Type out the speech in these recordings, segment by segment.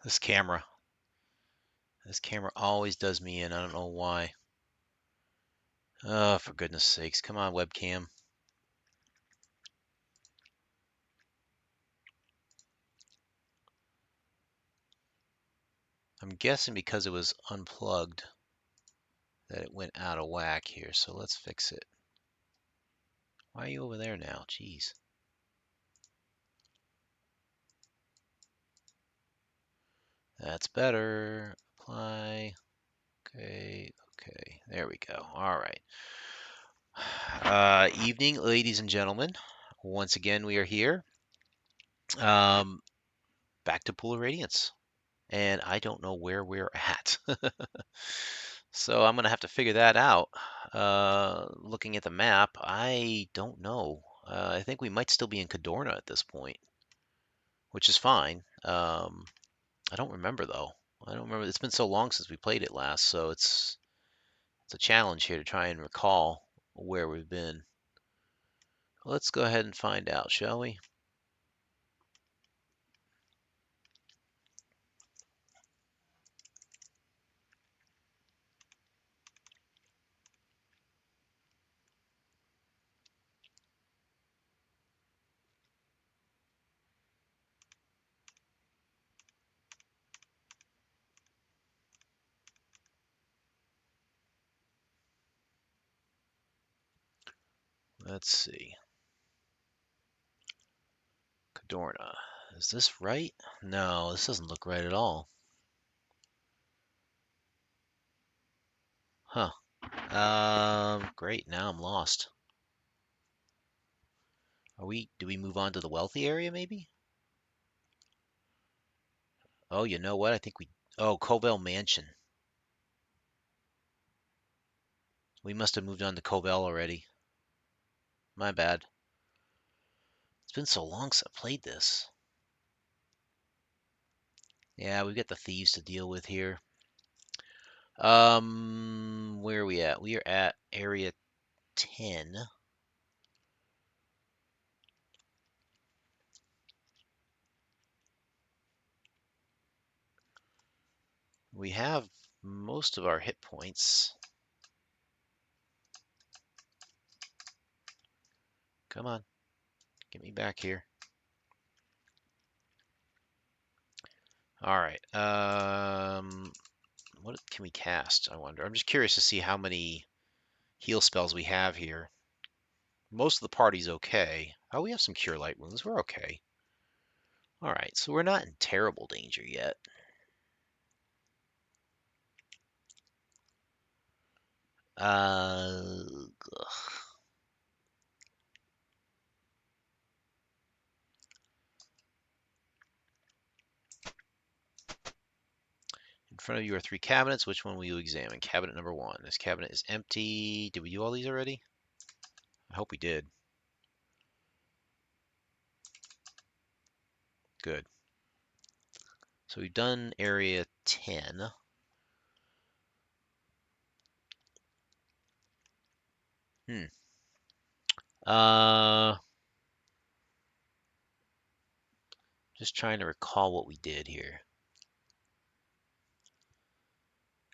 This camera. This camera always does me in. I don't know why. Oh, for goodness sakes. Come on, webcam. I'm guessing because it was unplugged that it went out of whack here. So let's fix it. Why are you over there now? Jeez. That's better. Apply. Okay. Okay. There we go. All right. Evening, ladies and gentlemen. Once again, we are here. Um, back to Pool of Radiance. And I don't know where we're at. So I'm going to have to figure that out. Looking at the map, I don't know. I think we might still be in Cadorna at this point, which is fine. I don't remember though. I don't remember. It's been so long since we played it last, so it's a challenge here to try and recall where we've been. Let's go ahead and find out, shall we? Let's see. Cadorna. Is this right? No, this doesn't look right at all. Huh. Great. Now I'm lost. Do we move on to the wealthy area maybe? Oh, you know what? Oh, Covell Mansion. We must have moved on to Covell already. My bad. It's been so long since I played this. Yeah, we've got the thieves to deal with here. Where are we at? We are at area 10. We have most of our hit points. Come on. Get me back here. All right. What can we cast? I wonder. I'm just curious to see how many heal spells we have here. Most of the party's okay. Oh, we have some Cure Light Wounds. We're okay. All right, so we're not in terrible danger yet. In front of you are 3 cabinets. Which one will you examine? Cabinet number 1. This cabinet is empty. Did we do all these already? I hope we did. Good. So we've done area 10. Just trying to recall what we did here.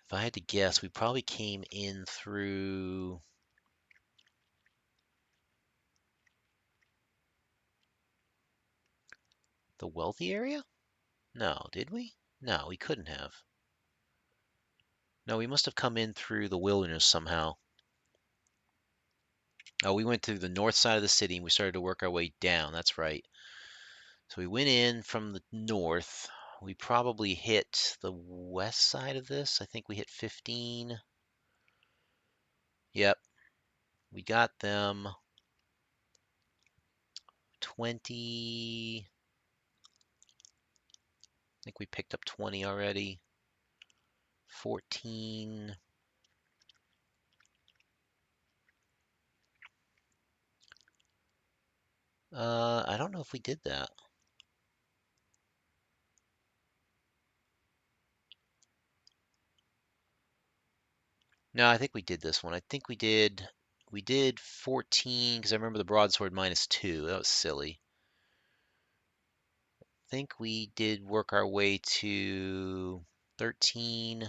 If I had to guess, we probably came in through the wealthy area? No, did we? No, we couldn't have. No, we must have come in through the wilderness somehow. Oh, we went through the north side of the city and we started to work our way down. That's right. So we went in from the north. We probably hit the west side of this. I think we hit 15. Yep. We got them 20. I think we picked up 20 already. 14. I don't know if we did that. No, I think we did this one. I think we did 14 because I remember the broadsword -2. That was silly. think we did work our way to 13.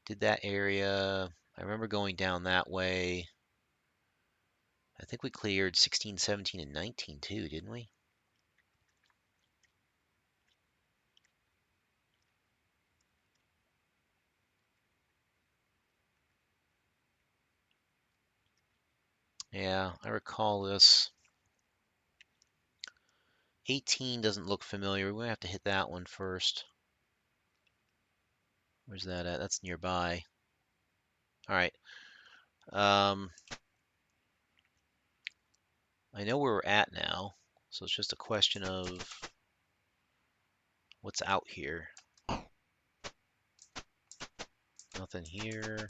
Did that area. I remember going down that way. I think we cleared 16, 17, and 19 too, didn't we? Yeah, I recall this. 18 doesn't look familiar. We're going to have to hit that one first. Where's that at? That's nearby. All right. Um, I know where we're at now, so it's just a question of what's out here. Nothing here.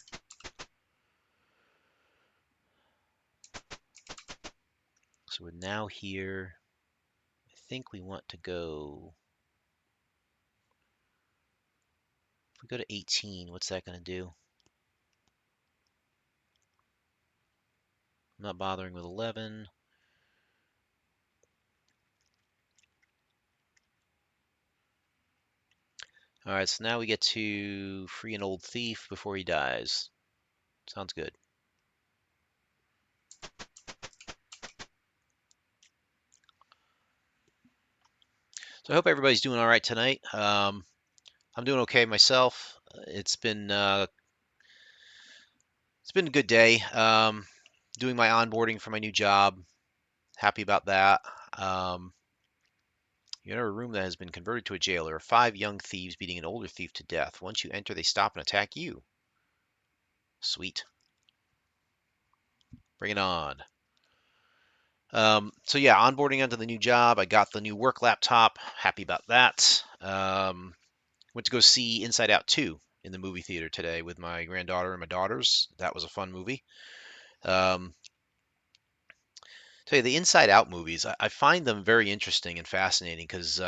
So we're now here. I think we want to go. If we go to 18, what's that going to do? I'm not bothering with 11. All right, so now we get to free an old thief before he dies. Sounds good. So I hope everybody's doing all right tonight. I'm doing okay myself. It's been a good day. Doing my onboarding for my new job. Happy about that. You enter a room that has been converted to a jail. There are 5 young thieves beating an older thief to death. Once you enter, they stop and attack you. Sweet. Bring it on. So yeah, onboarding onto the new job. I got the new work laptop. Happy about that. Went to go see Inside Out 2 in the movie theater today with my granddaughter and my daughters. That was a fun movie. Um, Tell you, the Inside Out movies, I find them very interesting and fascinating because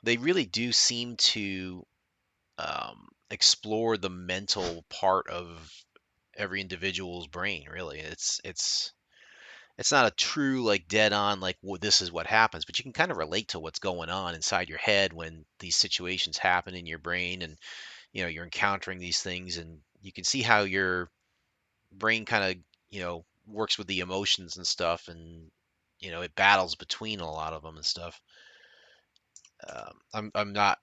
they really do seem to explore the mental part of every individual's brain. Really, it's not a true like dead on like well, this is what happens, but you can kind of relate to what's going on inside your head when these situations happen in your brain, and you're encountering these things, and you can see how your brain kind of works with the emotions and stuff, and it battles between a lot of them and stuff. I'm not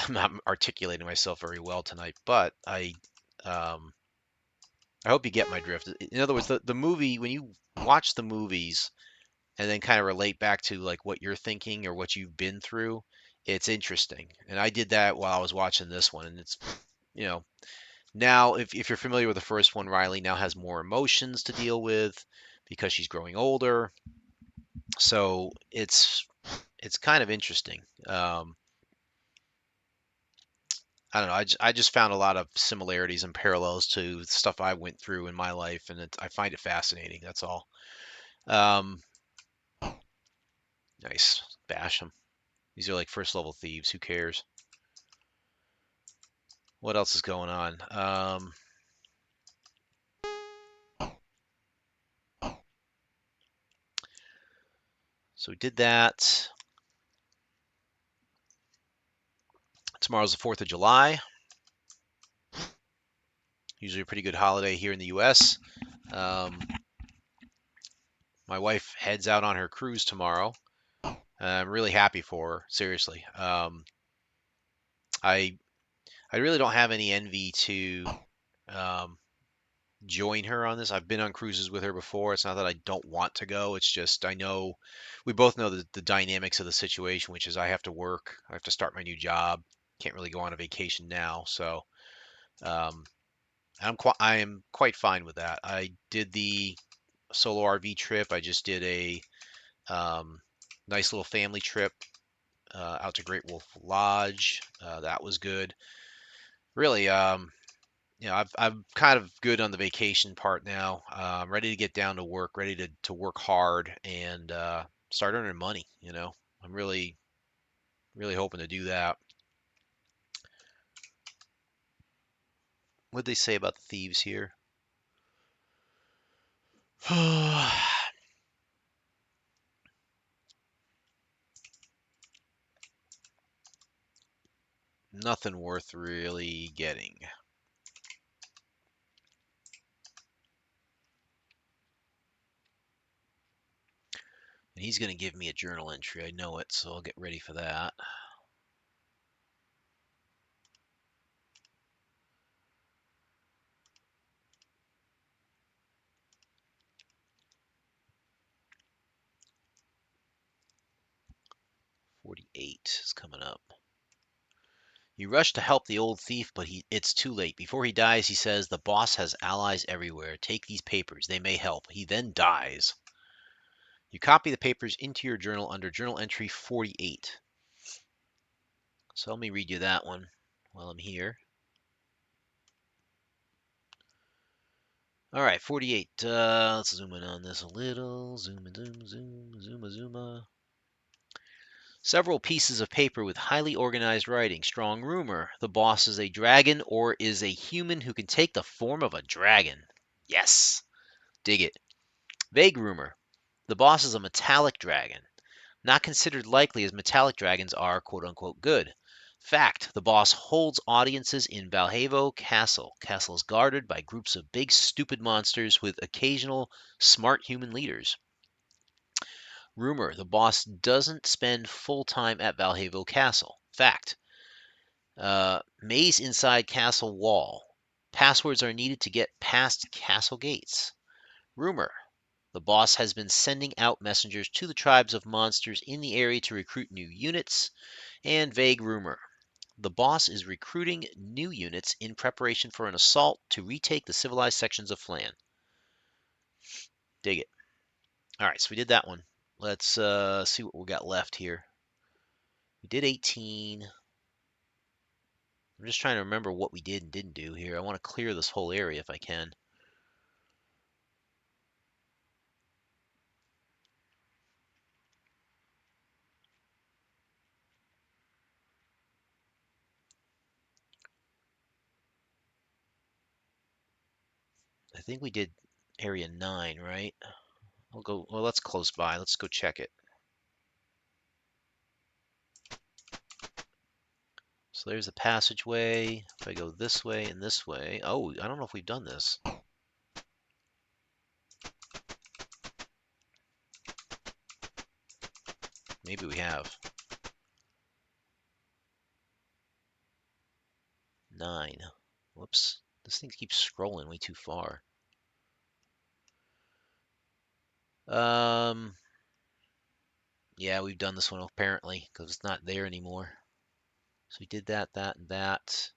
I'm not articulating myself very well tonight, but um, I hope you get my drift. In other words, the movie, when you watch the movies and then kind of relate back to like what you're thinking or what you've been through, it's interesting. And I did that while I was watching this one, and it's you know now if you're familiar with the first one, Riley now has more emotions to deal with because she's growing older. So it's kind of interesting. I don't know. I just found a lot of similarities and parallels to stuff I went through in my life, and I find it fascinating. That's all. Um, nice. Bash them. These are like first level thieves. Who cares? What else is going on? So we did that. Tomorrow's the 4th of July. Usually a pretty good holiday here in the U.S. Um, my wife heads out on her cruise tomorrow. I'm really happy for her. Seriously. I I really don't have any envy to um, join her on this. I've been on cruises with her before. It's not that I don't want to go. It's just I know we both know the dynamics of the situation, which is I have to work. I have to start my new job. Can't really go on a vacation now, so um, I am quite fine with that. I did the solo RV trip. I just did a um, nice little family trip out to Great Wolf Lodge. That was good. Really, I'm kind of good on the vacation part now. I'm ready to get down to work, ready to work hard and start earning money. I'm really, really hoping to do that. What'd they say about the thieves here? Nothing worth really getting. And he's going to give me a journal entry. I know it, so I'll get ready for that. $48 is coming up. You rush to help the old thief, but it's too late. Before he dies, he says, the boss has allies everywhere. Take these papers. They may help. He then dies. You copy the papers into your journal under journal entry 48. So let me read you that one while I'm here. All right, 48. Let's zoom in on this a little. Zoom, zoom, zoom, zoom, zoom. Several pieces of paper with highly organized writing. Strong rumor. The boss is a dragon or is a human who can take the form of a dragon. Yes. Dig it. Vague rumor. The boss is a metallic dragon. Not considered likely as metallic dragons are quote unquote good. Fact. The boss holds audiences in Valhavo Castle. Castle is guarded by groups of big stupid monsters with occasional smart human leaders. Rumor. The boss doesn't spend full time at Valhavo Castle. Fact. Maze inside castle wall. Passwords are needed to get past castle gates. Rumor. The boss has been sending out messengers to the tribes of monsters in the area to recruit new units. And vague rumor. The boss is recruiting new units in preparation for an assault to retake the civilized sections of Flan. Dig it. All right, so we did that one. Let's see what we got left here. We did 18. I'm just trying to remember what we did and didn't do here. I want to clear this whole area if I can. I think we did area 9, right? Well, that's close by. Let's go check it. So there's the passageway. If I go this way and this way. Oh, I don't know if we've done this. Maybe we have. 9. Whoops. This thing keeps scrolling way too far. Yeah, we've done this one apparently because it's not there anymore. So we did that, that, and that.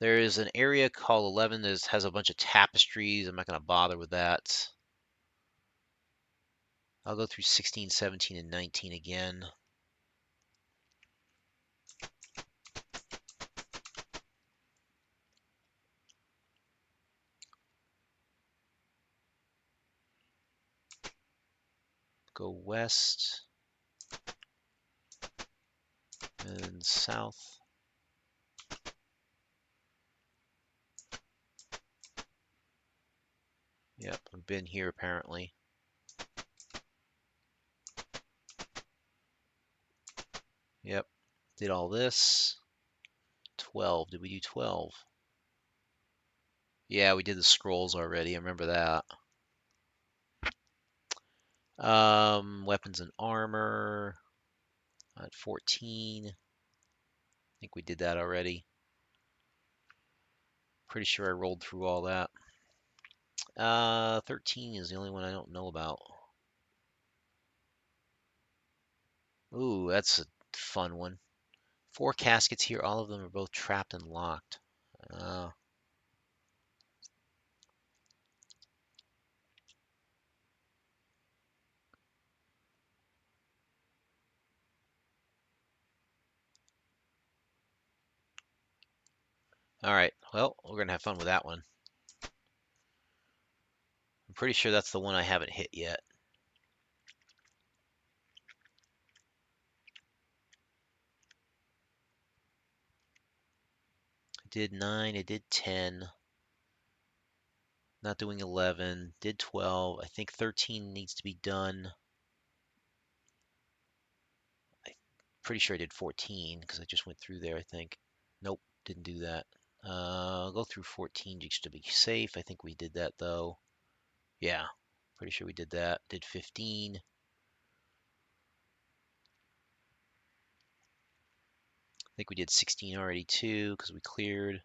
There is an area called 11 that has a bunch of tapestries. I'm not going to bother with that. I'll go through 16, 17, and 19 again. Go west and south. Yep, I've been here apparently. Yep, did all this. 12, did we do 12? Yeah, we did the scrolls already, I remember that. Weapons and armor at 14. I think we did that already. Pretty sure I rolled through all that. 13 is the only one I don't know about. Ooh, that's a fun one. 4 caskets here. All of them are both trapped and locked. Uh, all right. Well, we're going to have fun with that one. I'm pretty sure that's the one I haven't hit yet. I did 9. I did 10. Not doing 11. Did 12. I think 13 needs to be done. pretty sure I did 14 because I just went through there, I think. Nope, didn't do that. I'll go through 14 just to be safe. I think we did that though. Yeah, pretty sure we did that. Did 15. I think we did 16 already too because we cleared.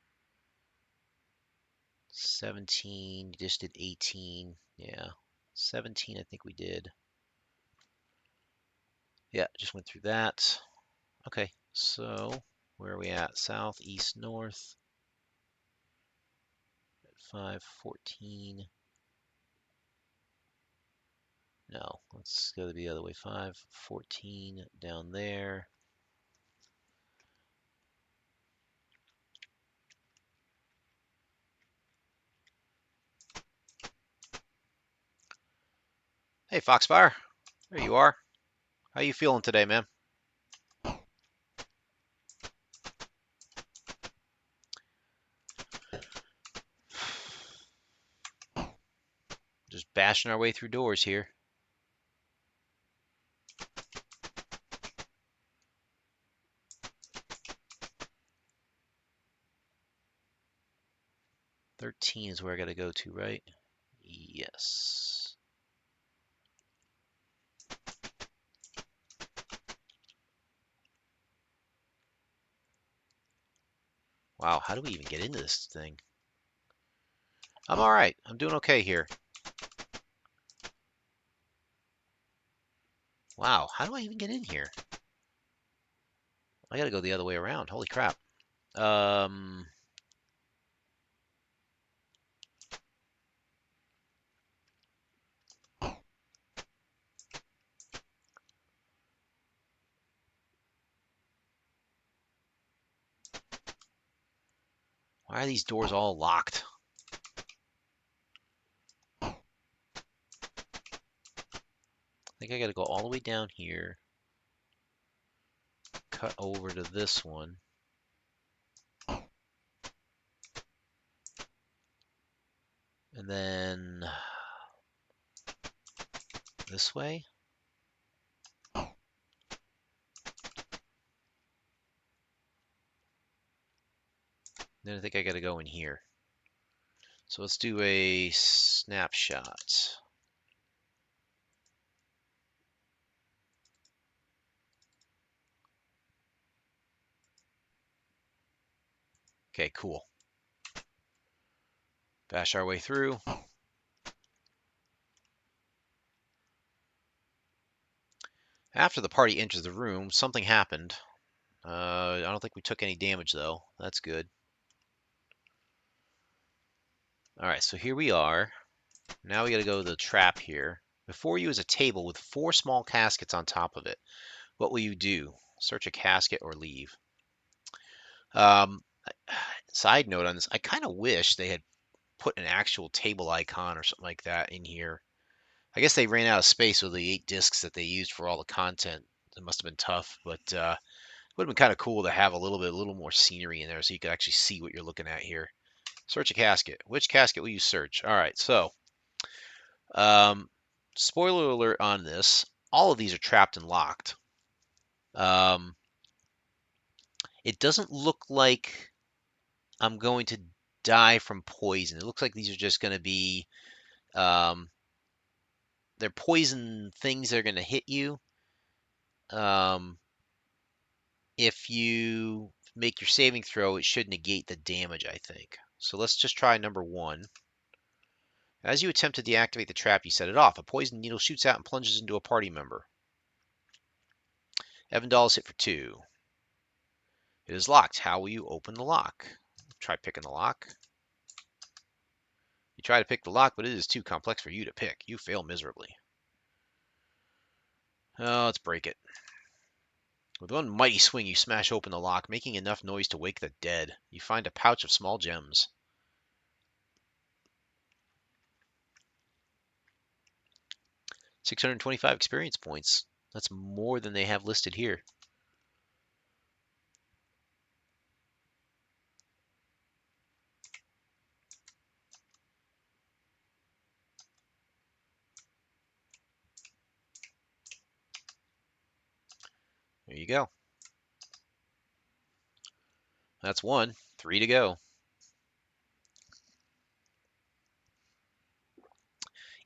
17, just did 18. Yeah, 17 I think we did. Yeah, just went through that. Okay, so where are we at? South, east, north. 5, 14. No, let's go the other way. 5, 14 down there. Hey, Foxfire. There you are. How you feeling today, man? Just bashing our way through doors here. "13 is where I gotta go to, right? Yes. Wow, how do we even get into this thing? I'm all right. I'm doing okay here. Wow, how do I even get in here? I gotta go the other way around. Holy crap. Why are these doors all locked? I think I gotta go all the way down here, cut over to this one, and then this way. Then I think I gotta go in here. So let's do a snapshot. Okay, cool. Bash our way through. After the party enters the room, something happened. I don't think we took any damage though. That's good. All right, so here we are. Now we gotta go to the trap here. Before you is a table with 4 small caskets on top of it. What will you do? Search a casket or leave? Um, Side note on this, I kind of wish they had put an actual table icon or something like that in here. I guess they ran out of space with the 8 discs that they used for all the content. It must have been tough, but it would have been kind of cool to have a little more scenery in there so you could actually see what you're looking at here. Search a casket. Which casket will you search? All right, so um, spoiler alert on this. All of these are trapped and locked. Um, it doesn't look like I'm going to die from poison. It looks like these are just going to be um, they're poison things that are going to hit you. Um, if you make your saving throw, it should negate the damage, I think. So let's just try number 1. As you attempt to deactivate the trap, you set it off. A poison needle shoots out and plunges into a party member. Evandal is hit for 2. It is locked. How will you open the lock? Try picking the lock. You try to pick the lock, but it is too complex for you to pick. You fail miserably. Oh, let's break it. With one mighty swing, you smash open the lock, making enough noise to wake the dead. You find a pouch of small gems. 625 experience points. That's more than they have listed here. There you go. That's one. 3 to go.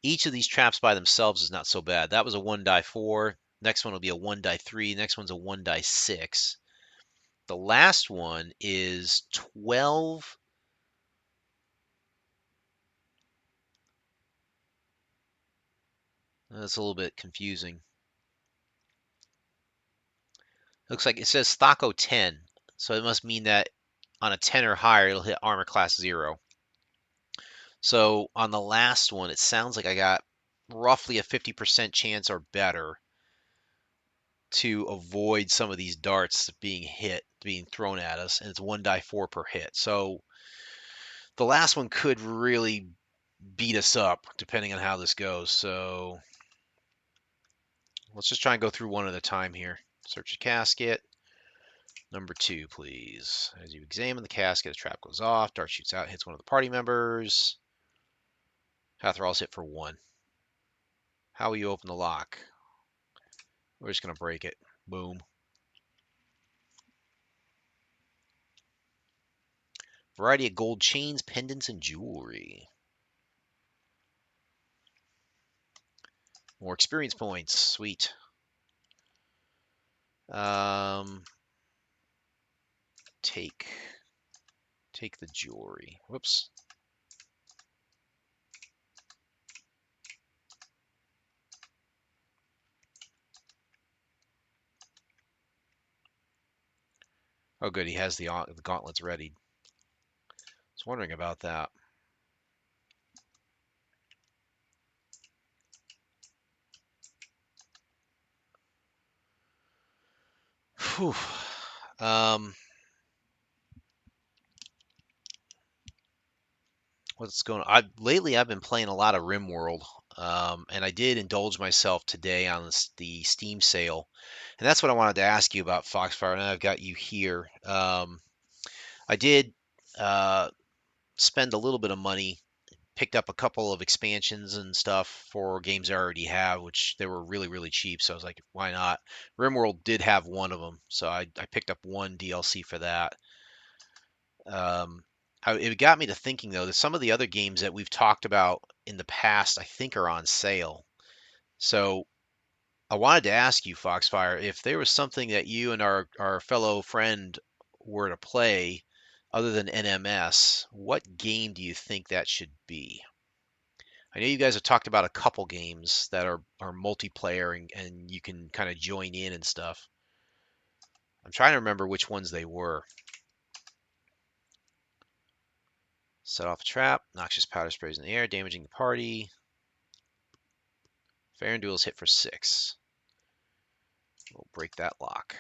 Each of these traps by themselves is not so bad. That was a 1 die 4. Next one will be a 1 die 3. Next one's a 1 die 6. The last one is 12. That's a little bit confusing. Looks like it says Stocko 10. So it must mean that on a 10 or higher, it'll hit armor class 0. So on the last one, it sounds like I got roughly a 50% chance or better to avoid some of these darts being thrown at us, and it's 1 die 4 per hit. So the last one could really beat us up depending on how this goes. So let's just try and go through one at a time here. Search the casket. Number 2, please. As you examine the casket, a trap goes off. Dart shoots out, hits one of the party members. Hathral's hit for 1. How will you open the lock? We're just going to break it. Boom. Variety of gold chains, pendants, and jewelry. More experience points. Sweet. Take the jewelry. Whoops. Oh, good. He has the gauntlets ready. I was wondering about that. Whew. What's going on? Lately, I've been playing a lot of RimWorld, and I did indulge myself today on the Steam sale, and that's what I wanted to ask you about, Foxfire. And I've got you here. I did spend a little bit of money, picked up a couple of expansions and stuff for games I already have, which they were really, really cheap. So I was like, why not? RimWorld did have one of them, so I picked up one DLC for that. Um, it got me to thinking though that some of the other games that we've talked about in the past, I think, are on sale. So I wanted to ask you, Foxfire, if there was something that you and our fellow friend were to play other than NMS, what game do you think that should be? I know you guys have talked about a couple games that are multiplayer and you can kind of join in and stuff. I'm trying to remember which ones they were. Set off a trap. Noxious powder sprays in the air, damaging the party. Fair and duels hit for 6. We'll break that lock.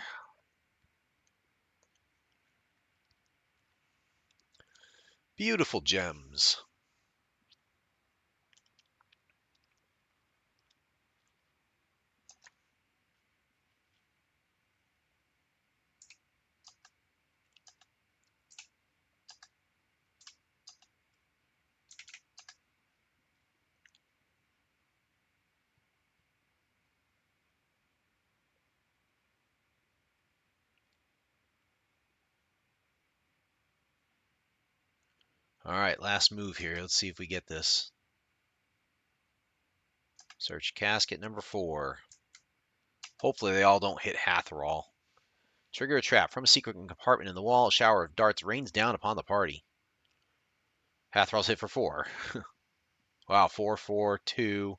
Beautiful gems. All right, last move here. Let's see if we get this. Search casket number 4. Hopefully they all don't hit Hathral. Trigger a trap. From a secret compartment in the wall, a shower of darts rains down upon the party. Hathral's hit for 4. Wow, 4, 4, 2,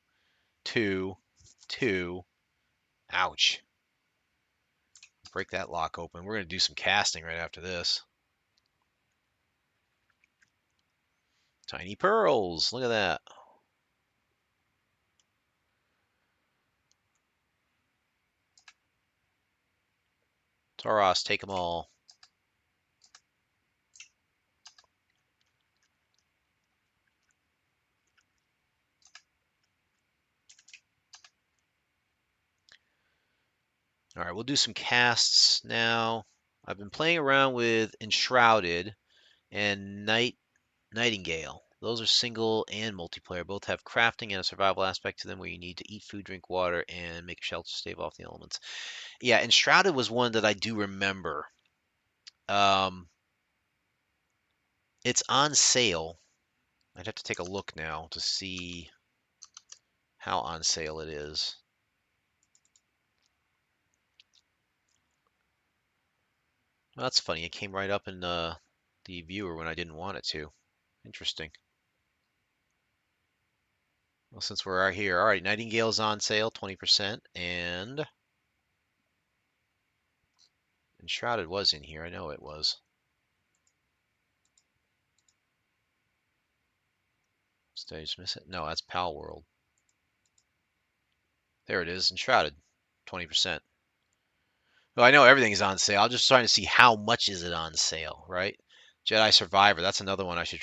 2, 2. Ouch. Break that lock open. We're going to do some casting right after this. Tiny pearls. Look at that. Tauros, take them all. All right, we'll do some casts now. I've been playing around with Enshrouded and Nightingale. Those are single and multiplayer. Both have crafting and a survival aspect to them where you need to eat food, drink water, and make a shelter to stave off the elements. Yeah, Enshrouded was one that I do remember. Um, It's on sale. I'd have to take a look now to see how on sale it is. Well, that's funny. It came right up in the viewer when I didn't want it to. Interesting. Well, since we're right here, all right, Nightingale's on sale, 20%, and Enshrouded was in here. I know it was. Did I just miss it? No, that's Pal World. There it is, Enshrouded, 20%. Well, I know everything's on sale. I'm just trying to see how much is it on sale, right? Jedi Survivor, that's another one I should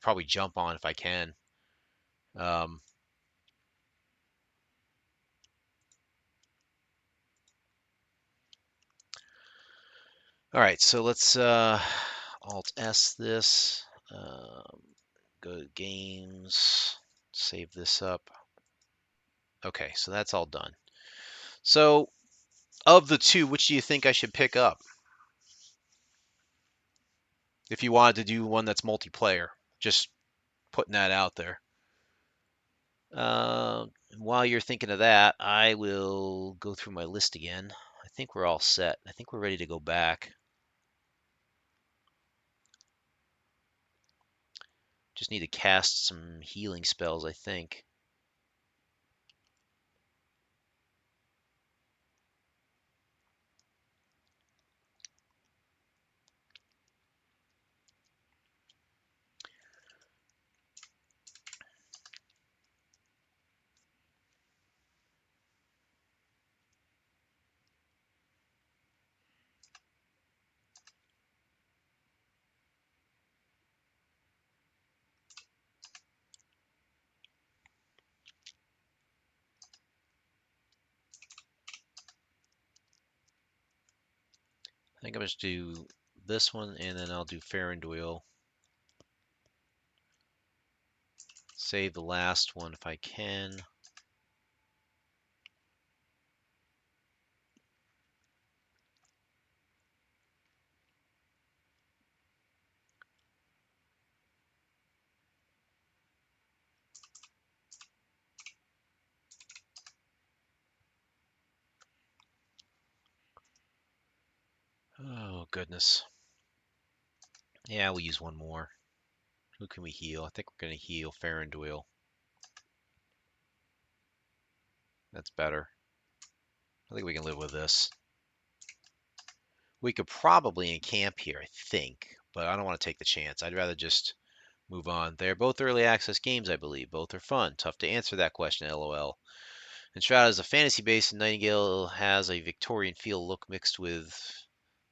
probably jump on if I can. Um, all right, so let's Alt S this. Go to games, save this up. Okay, so that's all done. So of the two, which do you think I should pick up? If you wanted to do one that's multiplayer, just putting that out there. While you're thinking of that, I will go through my list again. I think we're all set. I think we're ready to go back. Just need to cast some healing spells, I think. I think I'm just do this one, and then I'll do Faranduil. Save the last one if I can. Oh, goodness. Yeah, we'll use one more. Who can we heal? I think we're going to heal Faranduil. That's better. I think we can live with this. We could probably encamp here, I think, but I don't want to take the chance. I'd rather just move on. They're both early access games, I believe. Both are fun. Tough to answer that question, lol. Enshrouded is a fantasy base, and Nightingale has a Victorian feel look mixed with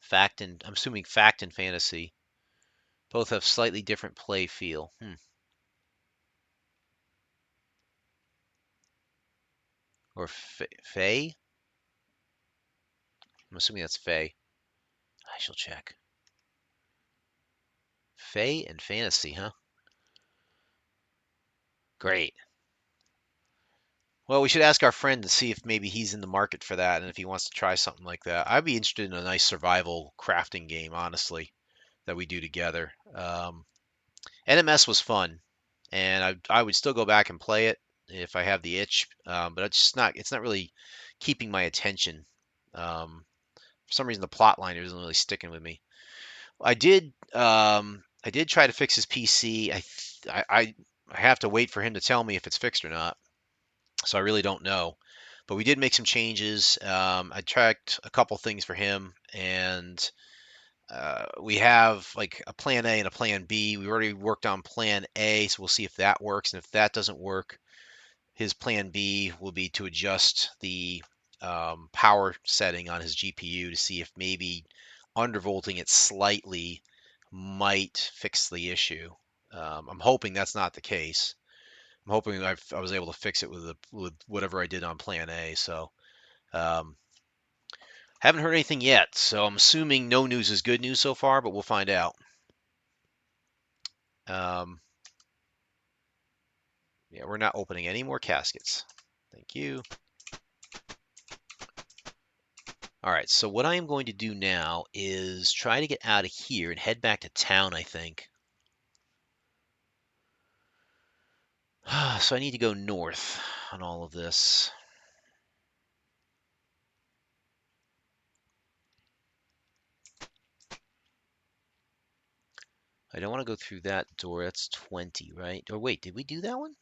fact and, I'm assuming, fact and fantasy. Both have slightly different play feel. Or Fae? I'm assuming that's Fae. I shall check. Fae and fantasy, huh? Great. Well, we should ask our friend to see if maybe he's in the market for that and if he wants to try something like that. I'd be interested in a nice survival crafting game, honestly, that we do together. NMS was fun, and I would still go back and play it if I have the itch, but it's not really keeping my attention. For some reason, the plot line isn't really sticking with me. I did try to fix his PC. I have to wait for him to tell me if it's fixed or not, so I really don't know. But we did make some changes. I tracked a couple things for him, and we have like a plan A and a plan B. We already worked on plan A, so we'll see if that works. And if that doesn't work, his plan B will be to adjust the power setting on his GPU to see if maybe undervolting it slightly might fix the issue. I'm hoping that's not the case. I'm hoping I was able to fix it with whatever I did on plan A. So um, haven't heard anything yet. So I'm assuming no news is good news so far, but we'll find out. Um, yeah, we're not opening any more caskets. Thank you. All right, so what I am going to do now is try to get out of here and head back to town, I think. So I need to go north on all of this. I don't want to go through that door. That's 20, right? Or wait, did we do that one?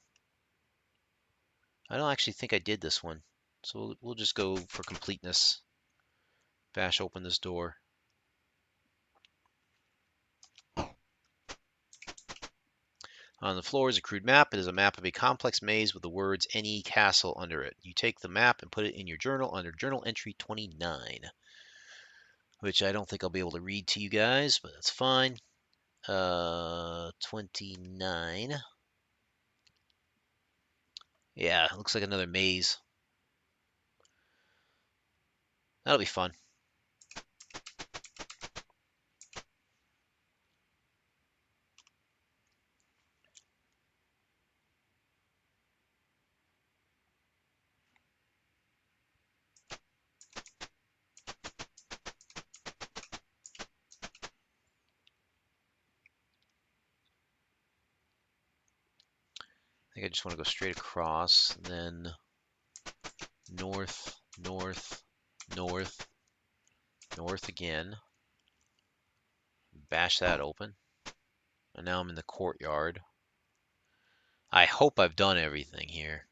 I don't actually think I did this one. So we'll just go for completeness. Bash open this door. On the floor is a crude map. It is a map of a complex maze with the words "any castle" under it. You take the map and put it in your journal under journal entry 29, which I don't think I'll be able to read to you guys, but that's fine. 29. Yeah, it looks like another maze. That'll be fun. I think I just want to go straight across, then north, north, north, north again. Bash that open. And now I'm in the courtyard. I hope I've done everything here.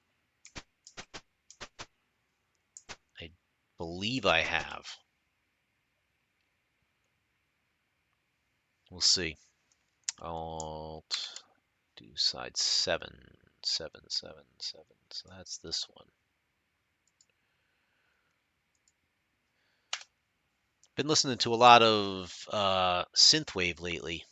I believe I have. We'll see. I'll do side 7, 7, 7, 7. So that's this one. Been listening to a lot of synthwave lately.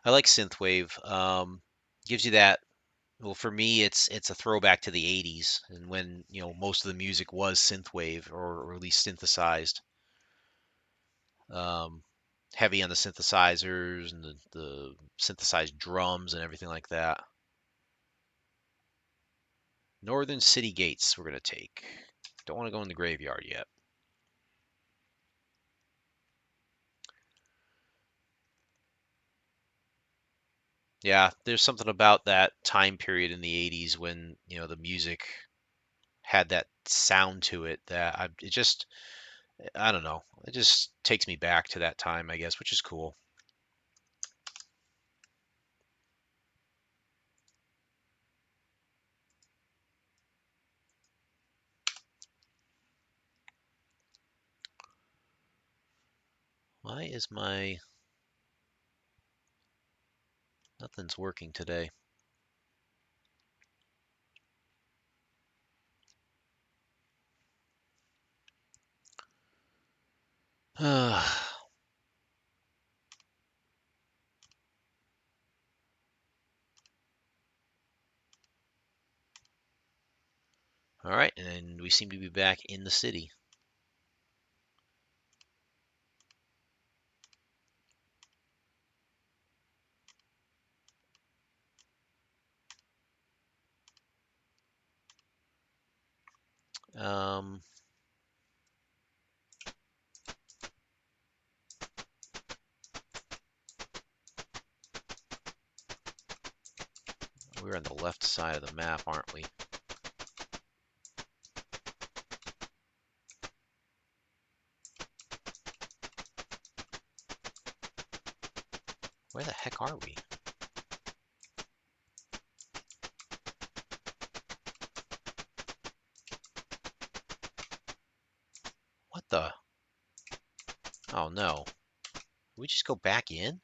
I like synthwave. Gives you that. Well, for me, it's a throwback to the '80s, and when most of the music was synthwave or at least synthesized. Um, Heavy on the synthesizers and the synthesized drums and everything like that. Northern City Gates we're gonna take. Don't want to go in the graveyard yet. Yeah, there's something about that time period in the '80s when the music had that sound to it that I don't know. It just takes me back to that time, I guess, which is cool. Why is my nothing's working today? All right, and we seem to be back in the city. Um, we're on the left side of the map, aren't we? Where the heck are we? What the? Oh no. Did we just go back in?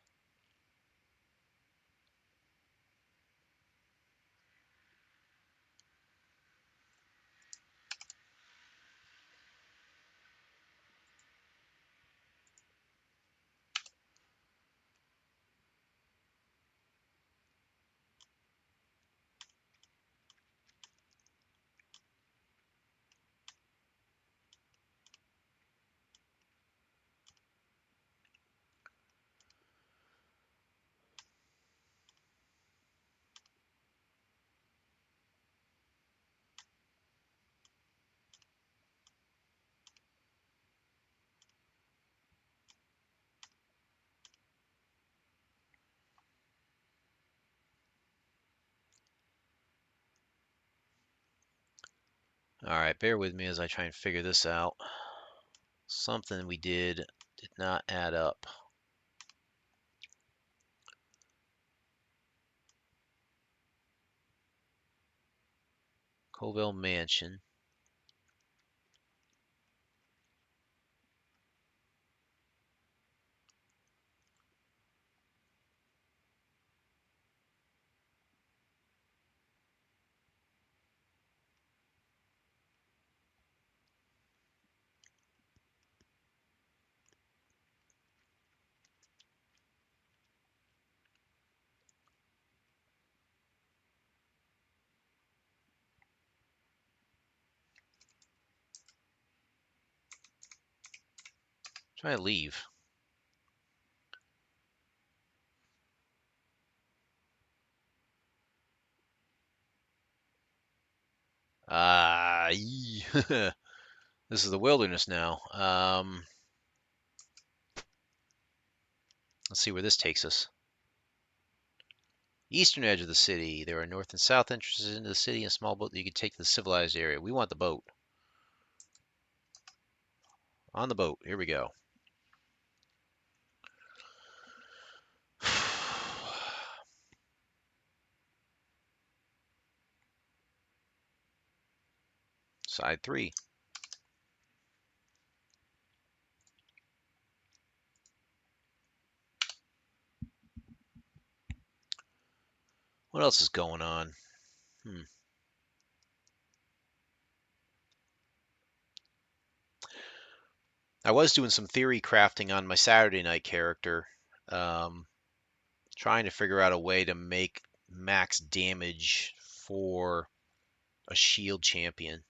All right, bear with me as I try and figure this out. Something we did not add up. Colville Mansion. Try to leave. This is the wilderness now. Let's see where this takes us. Eastern edge of the city. There are north and south entrances into the city and a small boat that you can take to the civilized area. We want the boat. On the boat. Here we go. Side 3. What else is going on? I was doing some theory crafting on my Saturday night character, um, trying to figure out a way to make max damage for a shield champion.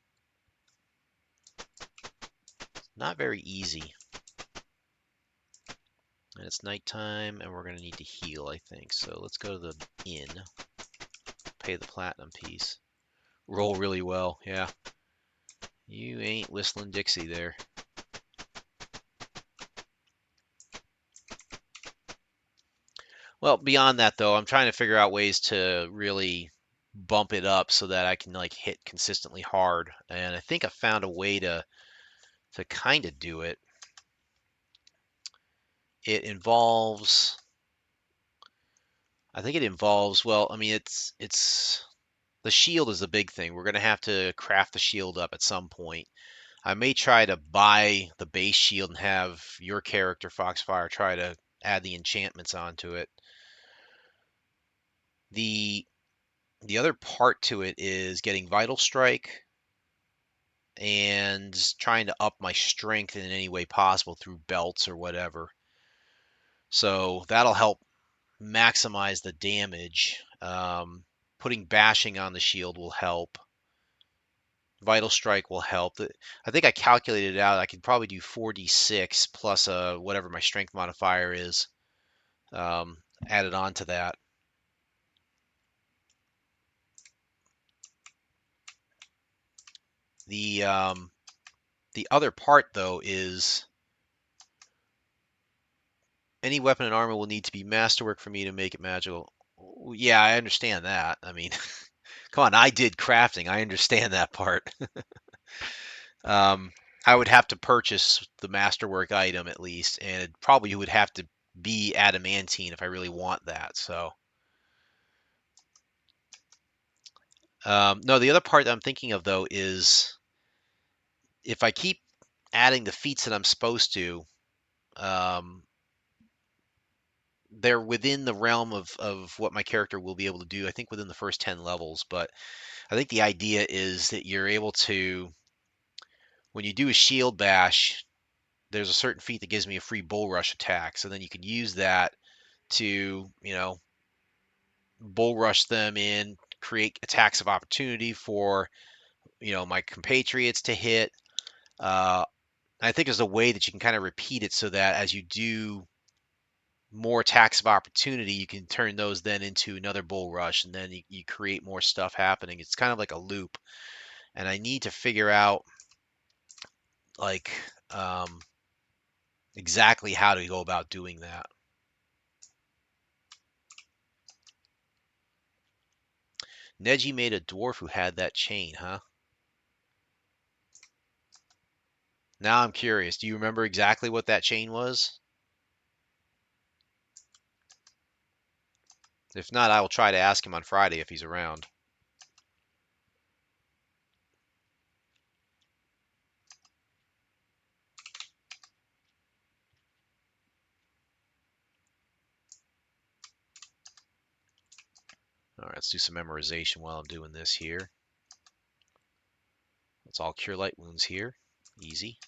Not very easy. And it's nighttime, and we're going to need to heal, I think. So let's go to the inn, pay the platinum piece. Roll really well, yeah. You ain't whistling Dixie there. Well, beyond that, though, I'm trying to figure out ways to really bump it up so that I can like hit consistently hard. And I think I found a way to kind of do it. It involves, I think it involves, well, I mean, it's the shield is the big thing. We're going to have to craft the shield up at some point. I may try to buy the base shield and have your character, Foxfire, try to add the enchantments onto it. The the other part to it is getting Vital Strike and trying to up my strength in any way possible through belts or whatever. So that'll help maximize the damage. Putting bashing on the shield will help. Vital Strike will help. I think I calculated it out. I could probably do 4d6 plus whatever my strength modifier is added on to that. The other part, though, is any weapon and armor will need to be masterwork for me to make it magical. Yeah, I understand that. I mean, come on, I did crafting. I understand that part. I would have to purchase the masterwork item at least, and it probably would have to be adamantine if I really want that. So, no, the other part that I'm thinking of though is if I keep adding the feats that I'm supposed to, um, they're within the realm of what my character will be able to do. I think within the first 10 levels, but I think the idea is that you're able to, when you do a shield bash, there's a certain feat that gives me a free bull rush attack. So then you can use that to, bull rush them in, create attacks of opportunity for, my compatriots to hit. Uh, I think there's a way that you can kind of repeat it so that as you do more attacks of opportunity, you can turn those then into another bull rush, and then you create more stuff happening. It's kind of like a loop, and I need to figure out like um, exactly how to go about doing that. Neji made a dwarf who had that chain, huh? Now I'm curious. Do you remember exactly what that chain was? If not, I will try to ask him on Friday if he's around. All right, let's do some memorization while I'm doing this here. Let's all cure light wounds here. Easy.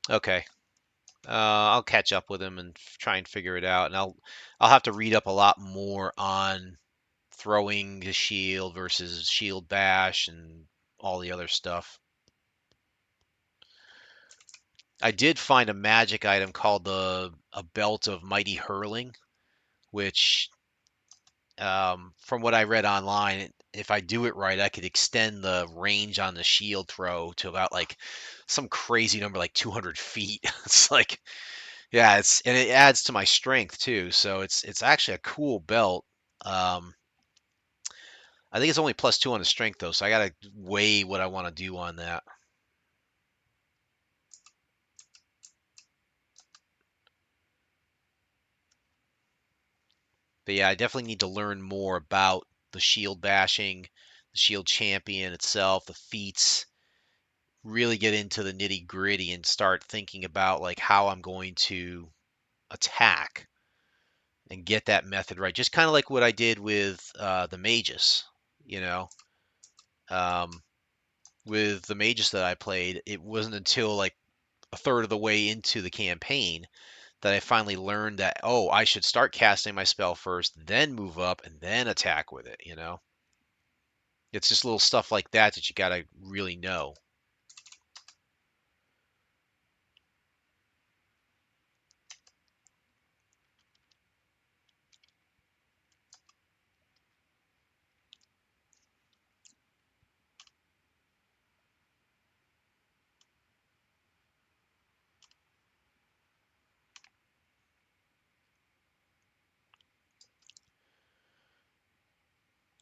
Okay. I'll catch up with him and try and figure it out, and I'll have to read up a lot more on throwing the shield versus shield bash and all the other stuff. I did find a magic item called a belt of mighty hurling, which from what I read online, if I do it right, I could extend the range on the shield throw to about like some crazy number, like 200 feet. It's like, yeah, and it adds to my strength too. So it's actually a cool belt. Um, I think it's only +2 on the strength though, so I gotta weigh what I want to do on that. But yeah, I definitely need to learn more about the shield bashing, the shield champion itself, the feats, really get into the nitty gritty and start thinking about like how I'm going to attack and get that method right. Just kind of like what I did with the mages, you know. Um, with the mages that I played, it wasn't until like a third of the way into the campaign that I finally learned that, oh, I should start casting my spell first, then move up, and then attack with it, you know? It's just little stuff like that that you got to really know.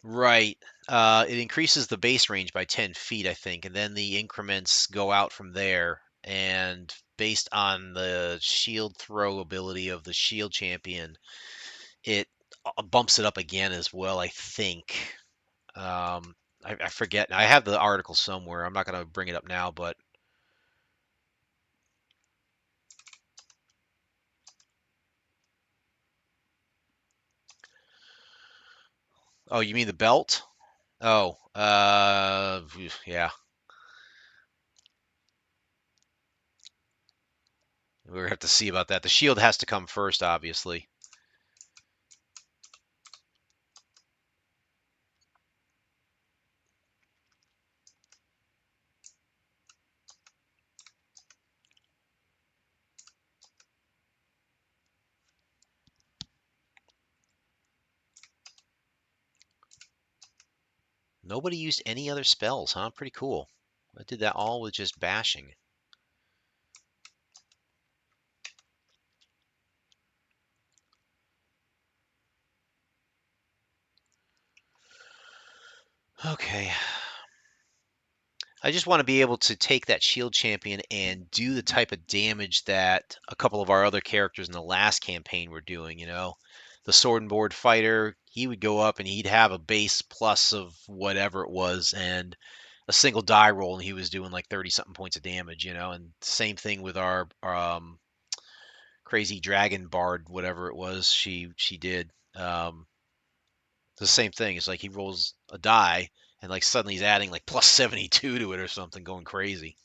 Right. It increases the base range by 10 feet, I think, and then the increments go out from there. And based on the shield throw ability of the shield champion, it bumps it up again as well, I think. I forget. I have the article somewhere. I'm not going to bring it up now, but oh, you mean the belt? Oh, yeah. We're gonna have to see about that. The shield has to come first, obviously. Nobody used any other spells, huh? Pretty cool. I did that all with just bashing. Okay. I just want to be able to take that shield champion and do the type of damage that a couple of our other characters in the last campaign were doing, you know? The sword and board fighter, he would go up and he'd have a base plus of whatever it was and a single die roll and he was doing like 30 something points of damage, you know? And same thing with our crazy dragon bard, whatever it was she did. The same thing. It's like he rolls a die and like suddenly he's adding like +72 to it or something, going crazy.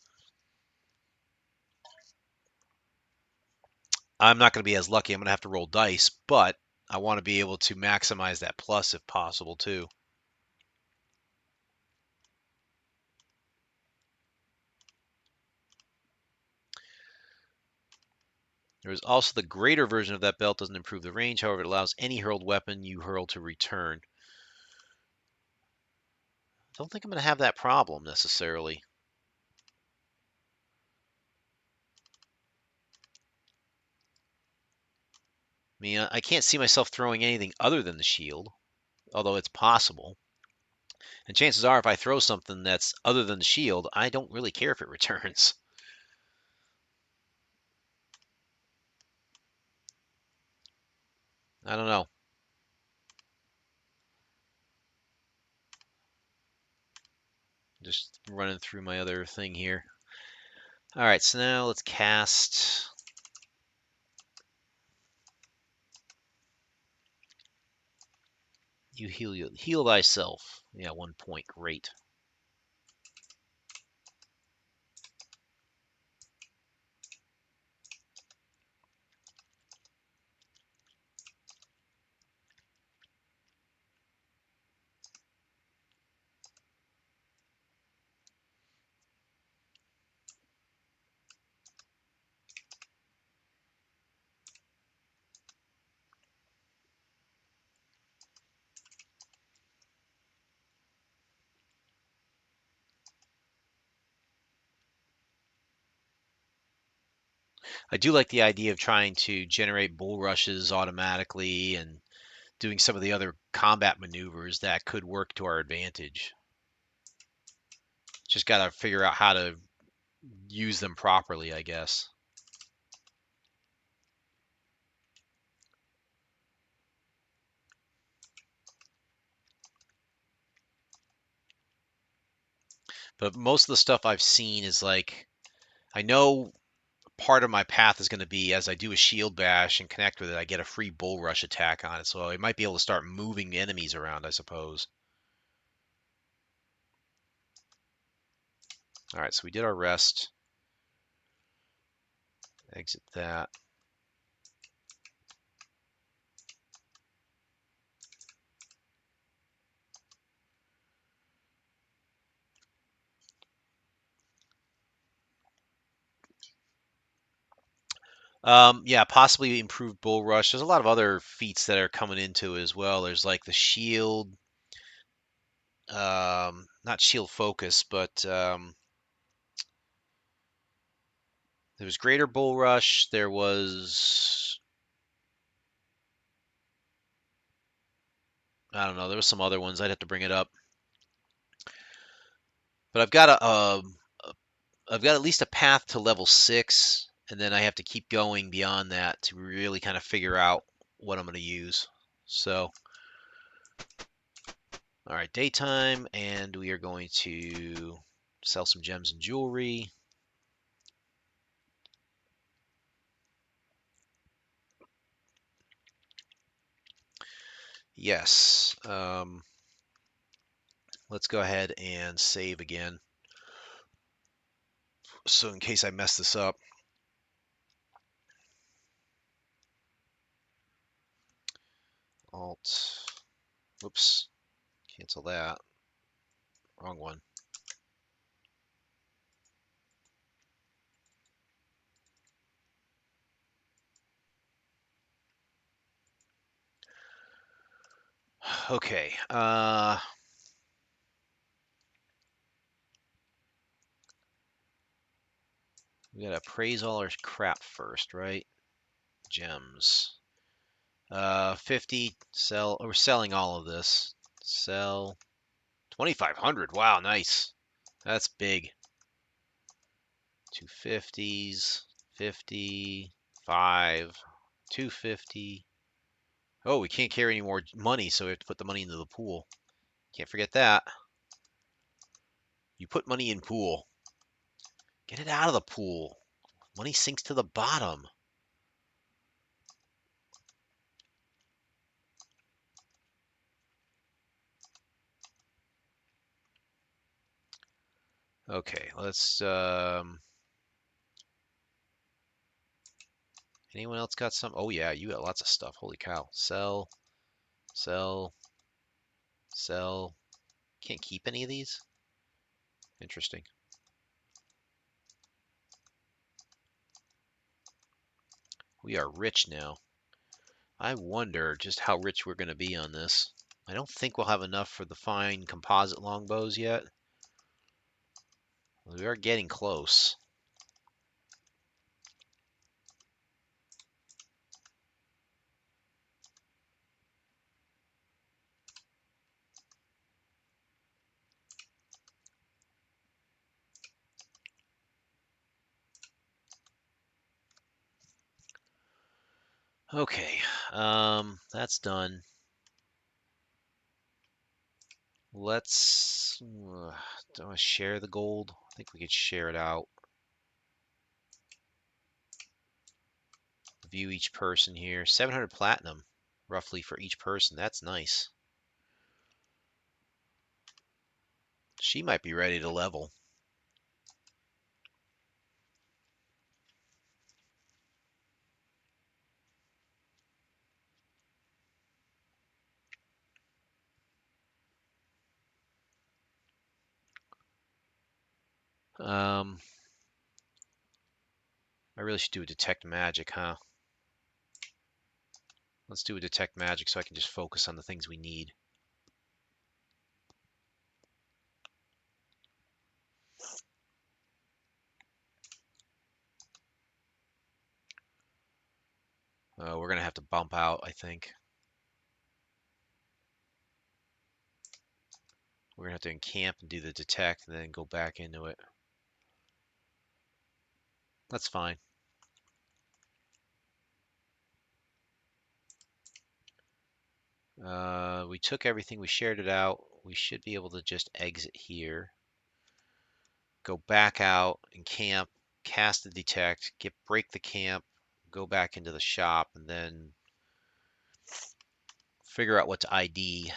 I'm not going to be as lucky. I'm going to have to roll dice, but I want to be able to maximize that plus if possible too. There is also the greater version of that belt. Doesn't improve the range, however, it allows any hurled weapon you hurl to return. Don't think I'm going to have that problem necessarily. I mean, I can't see myself throwing anything other than the shield, although it's possible. And chances are, if I throw something that's other than the shield, I don't really care if it returns. I don't know. Just running through my other thing here. All right, so now let's cast. You heal thyself. Yeah, 1 point. Great. I do like the idea of trying to generate bull rushes automatically and doing some of the other combat maneuvers that could work to our advantage. Just got to figure out how to use them properly, I guess. But most of the stuff I've seen is like, I know part of my path is going to be as I do a shield bash and connect with it, I get a free bull rush attack on it. So I might be able to start moving enemies around, I suppose. All right, so we did our rest. Exit that. Yeah, possibly improved bull rush. There's a lot of other feats that are coming into it as well. There's like the shield, not shield focus, but there was greater bull rush. There was, I don't know, there was some other ones. I'd have to bring it up. But I've got at least a path to level 6, and then I have to keep going beyond that to really kind of figure out what I'm going to use. So, all right, daytime, and we are going to sell some gems and jewelry. Yes. Let's go ahead and save again. So in case I mess this up. Alt. Whoops. Cancel that. Wrong one. Okay. We gotta appraise all our crap first, right? Gems. 50. Sell. We're selling all of this. Sell. 2,500. Wow, nice. That's big. 250s. 50. 5. 250. Oh, we can't carry any more money, so we have to put the money into the pool. Can't forget that. You put money in pool. Get it out of the pool. Money sinks to the bottom. Okay, let's. Anyone else got some? Oh yeah, you got lots of stuff. Holy cow! Sell, sell, sell. Can't keep any of these. Interesting. We are rich now. I wonder just how rich we're going to be on this. I don't think we'll have enough for the fine composite longbows yet. We are getting close. Okay, that's done. Let's do I want to share the gold? I think we could share it out. View each person here. 700 platinum, roughly, for each person. That's nice. She might be ready to level. I really should do a detect magic, huh? Let's do a detect magic so I can just focus on the things we need. We're going to have to bump out, I think. We're going to have to encamp and do the detect and then go back into it. That's fine. We took everything, we shared it out. We should be able to just exit here. Go back out and camp, cast the detect, break the camp, go back into the shop, and then figure out what to ID.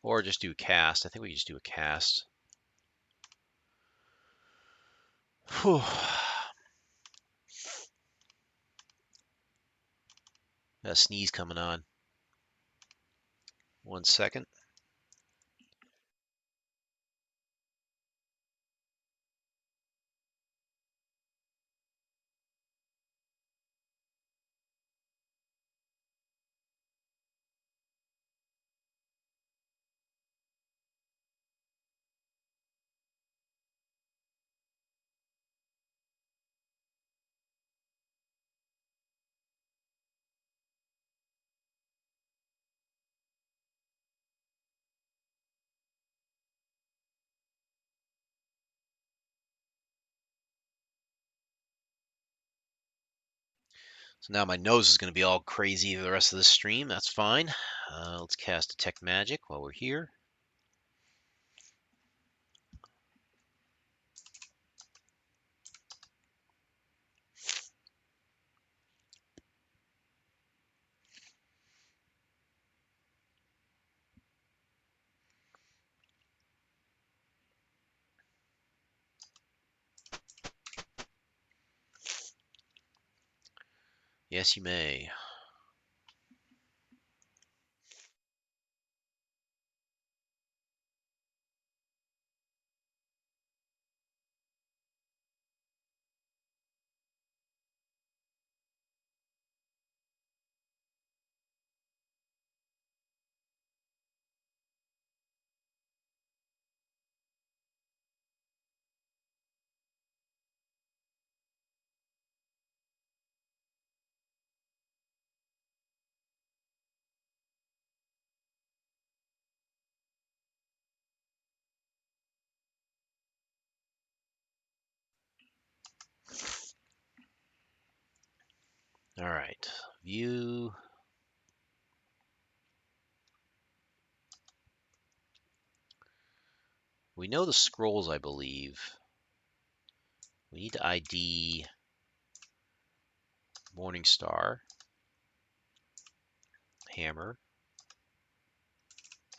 Or just do a cast. I think we can just do a cast. Whew. Got a sneeze coming on. 1 second. So now my nose is going to be all crazy for the rest of the stream. That's fine. Let's cast Detect Magic while we're here. Yes, you may. All right. View. We know the scrolls, I believe. We need to ID Morning Star, Hammer,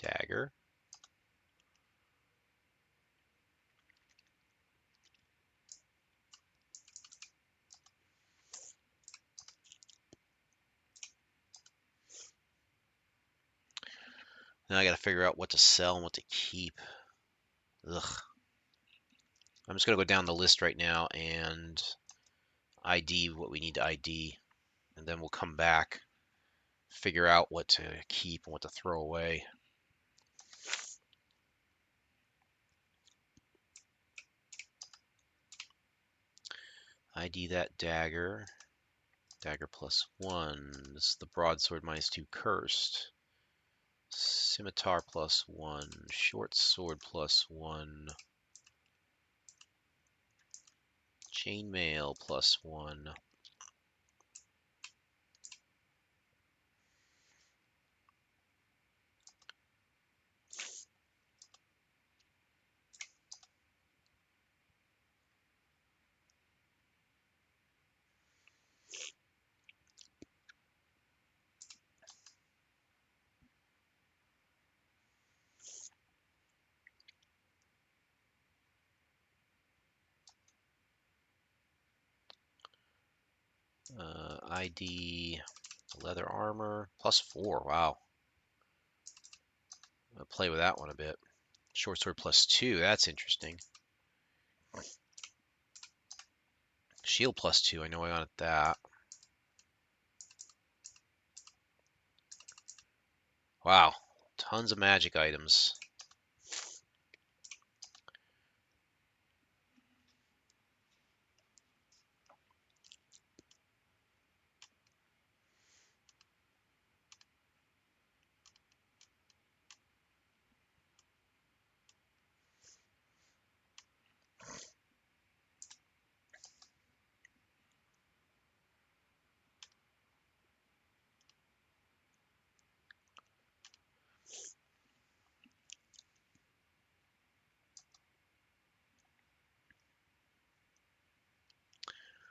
Dagger. Now I got to figure out what to sell and what to keep. Ugh. I'm just going to go down the list right now and ID what we need to ID. And then we'll come back, figure out what to keep and what to throw away. ID that dagger. Dagger +1. This is the broadsword -2 cursed. Scimitar +1, short sword +1, chainmail +1. ID leather armor +4. Wow, I'll play with that one a bit. Short sword +2. That's interesting. Shield +2. I know I wanted that. Wow, tons of magic items.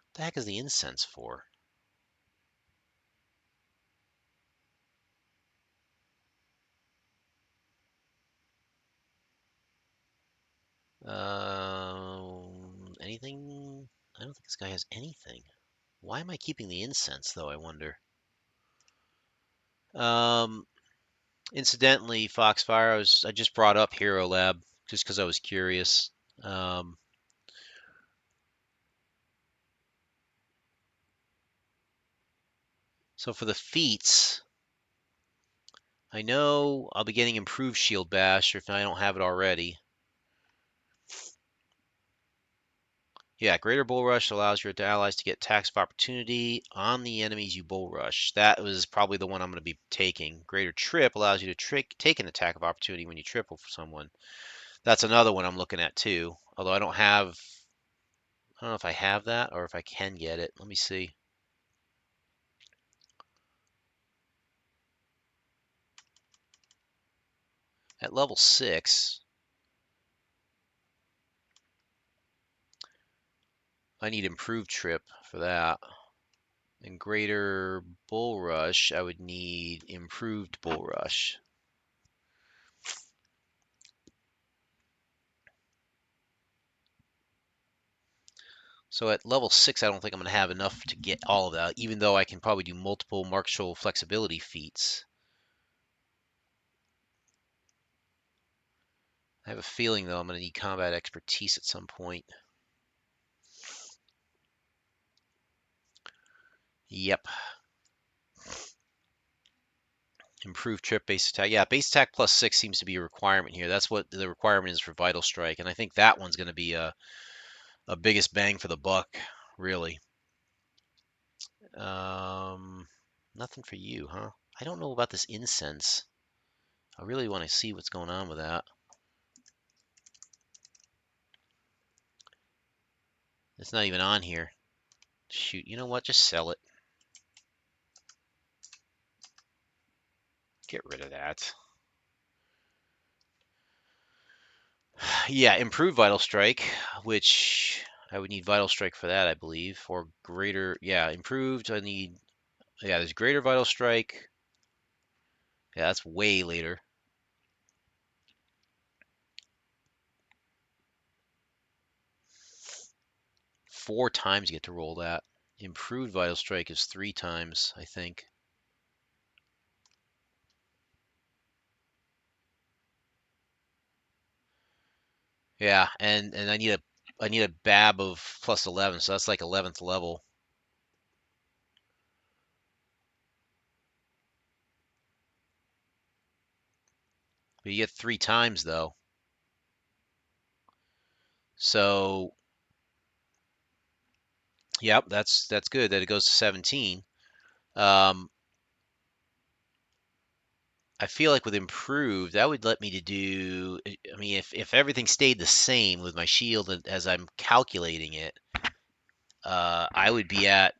What the heck is the incense for? Anything? I don't think this guy has anything. Why am I keeping the incense though, I wonder? Um, Incidentally, Foxfire, I just brought up Hero Lab just because I was curious. Um, so for the feats, I know I'll be getting improved Shield Bash if I don't have it already. Yeah, Greater Bull Rush allows your allies to get attacks of opportunity on the enemies you bull rush. That was probably the one I'm going to be taking. Greater Trip allows you to take an attack of opportunity when you triple for someone. That's another one I'm looking at too. Although I don't know if I have that or if I can get it. Let me see. At level 6, I need improved trip for that. And greater bull rush, I would need improved bull rush. So at level 6, I don't think I'm going to have enough to get all of that, even though I can probably do multiple martial flexibility feats. I have a feeling, though, I'm going to need combat expertise at some point. Yep. Improved trip base attack. Yeah, base attack +6 seems to be a requirement here. That's what the requirement is for Vital Strike, and I think that one's going to be a biggest bang for the buck, really. Um, Nothing for you, huh? I don't know about this incense. I really want to see what's going on with that. It's not even on here. Shoot, you know what? Just sell it. Get rid of that. Yeah, improve Vital Strike, which I would need Vital Strike for that, I believe. Or greater, yeah, improved. Yeah, there's greater Vital Strike. Yeah, that's way later. 4 times you get to roll that. Improved Vital Strike is 3 times, I think. Yeah, and I need a BAB of +11, so that's like 11th level. But you get 3 times though. So, yep, that's good that it goes to 17. Um, I feel like with improved, that would let me to do. I mean, if everything stayed the same with my shield as I'm calculating it, I would be at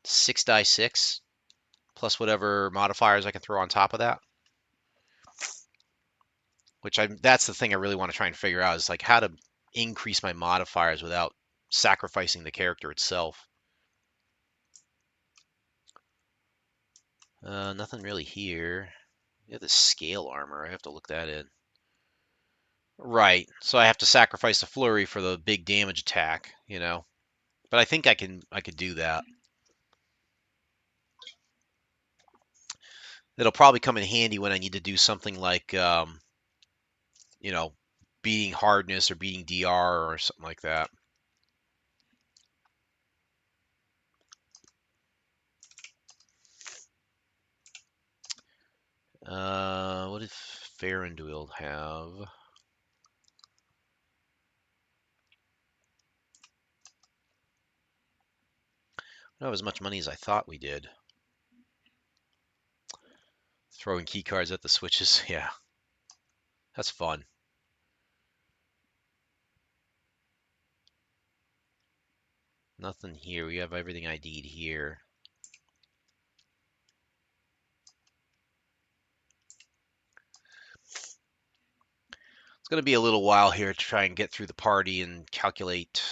6 die 6 plus whatever modifiers I can throw on top of that. That's the thing I really want to try and figure out is like how to increase my modifiers without sacrificing the character itself. Nothing really here. Yeah, the scale armor. I have to look that in. Right. So I have to sacrifice the flurry for the big damage attack, you know. But I think I could do that. It'll probably come in handy when I need to do something like you know, beating hardness or beating DR or something like that. What did Faranduil have? I don't have as much money as I thought we did. Throwing key cards at the switches, yeah. That's fun. Nothing here. We have everything ID'd here. It's going to be a little while here to try and get through the party and calculate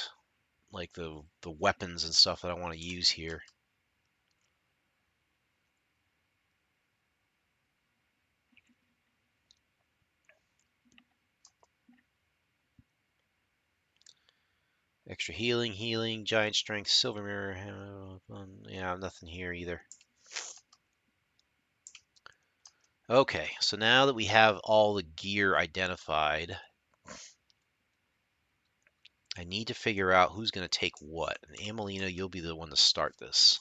like the weapons and stuff that I want to use here. Extra healing, giant strength, silver mirror. Yeah, nothing here either. Okay, so now that we have all the gear identified, I need to figure out who's going to take what. And Amelina, you'll be the one to start this.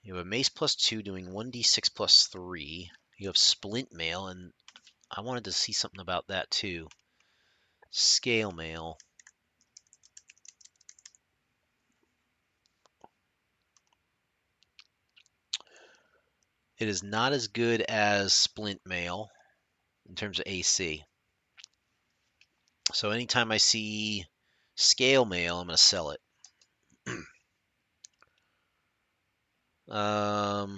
You have a mace +2 doing 1d6 +3. You have splint mail, and I wanted to see something about that too. Scale mail. It is not as good as splint mail in terms of AC. So anytime I see scale mail, I'm going to sell it. All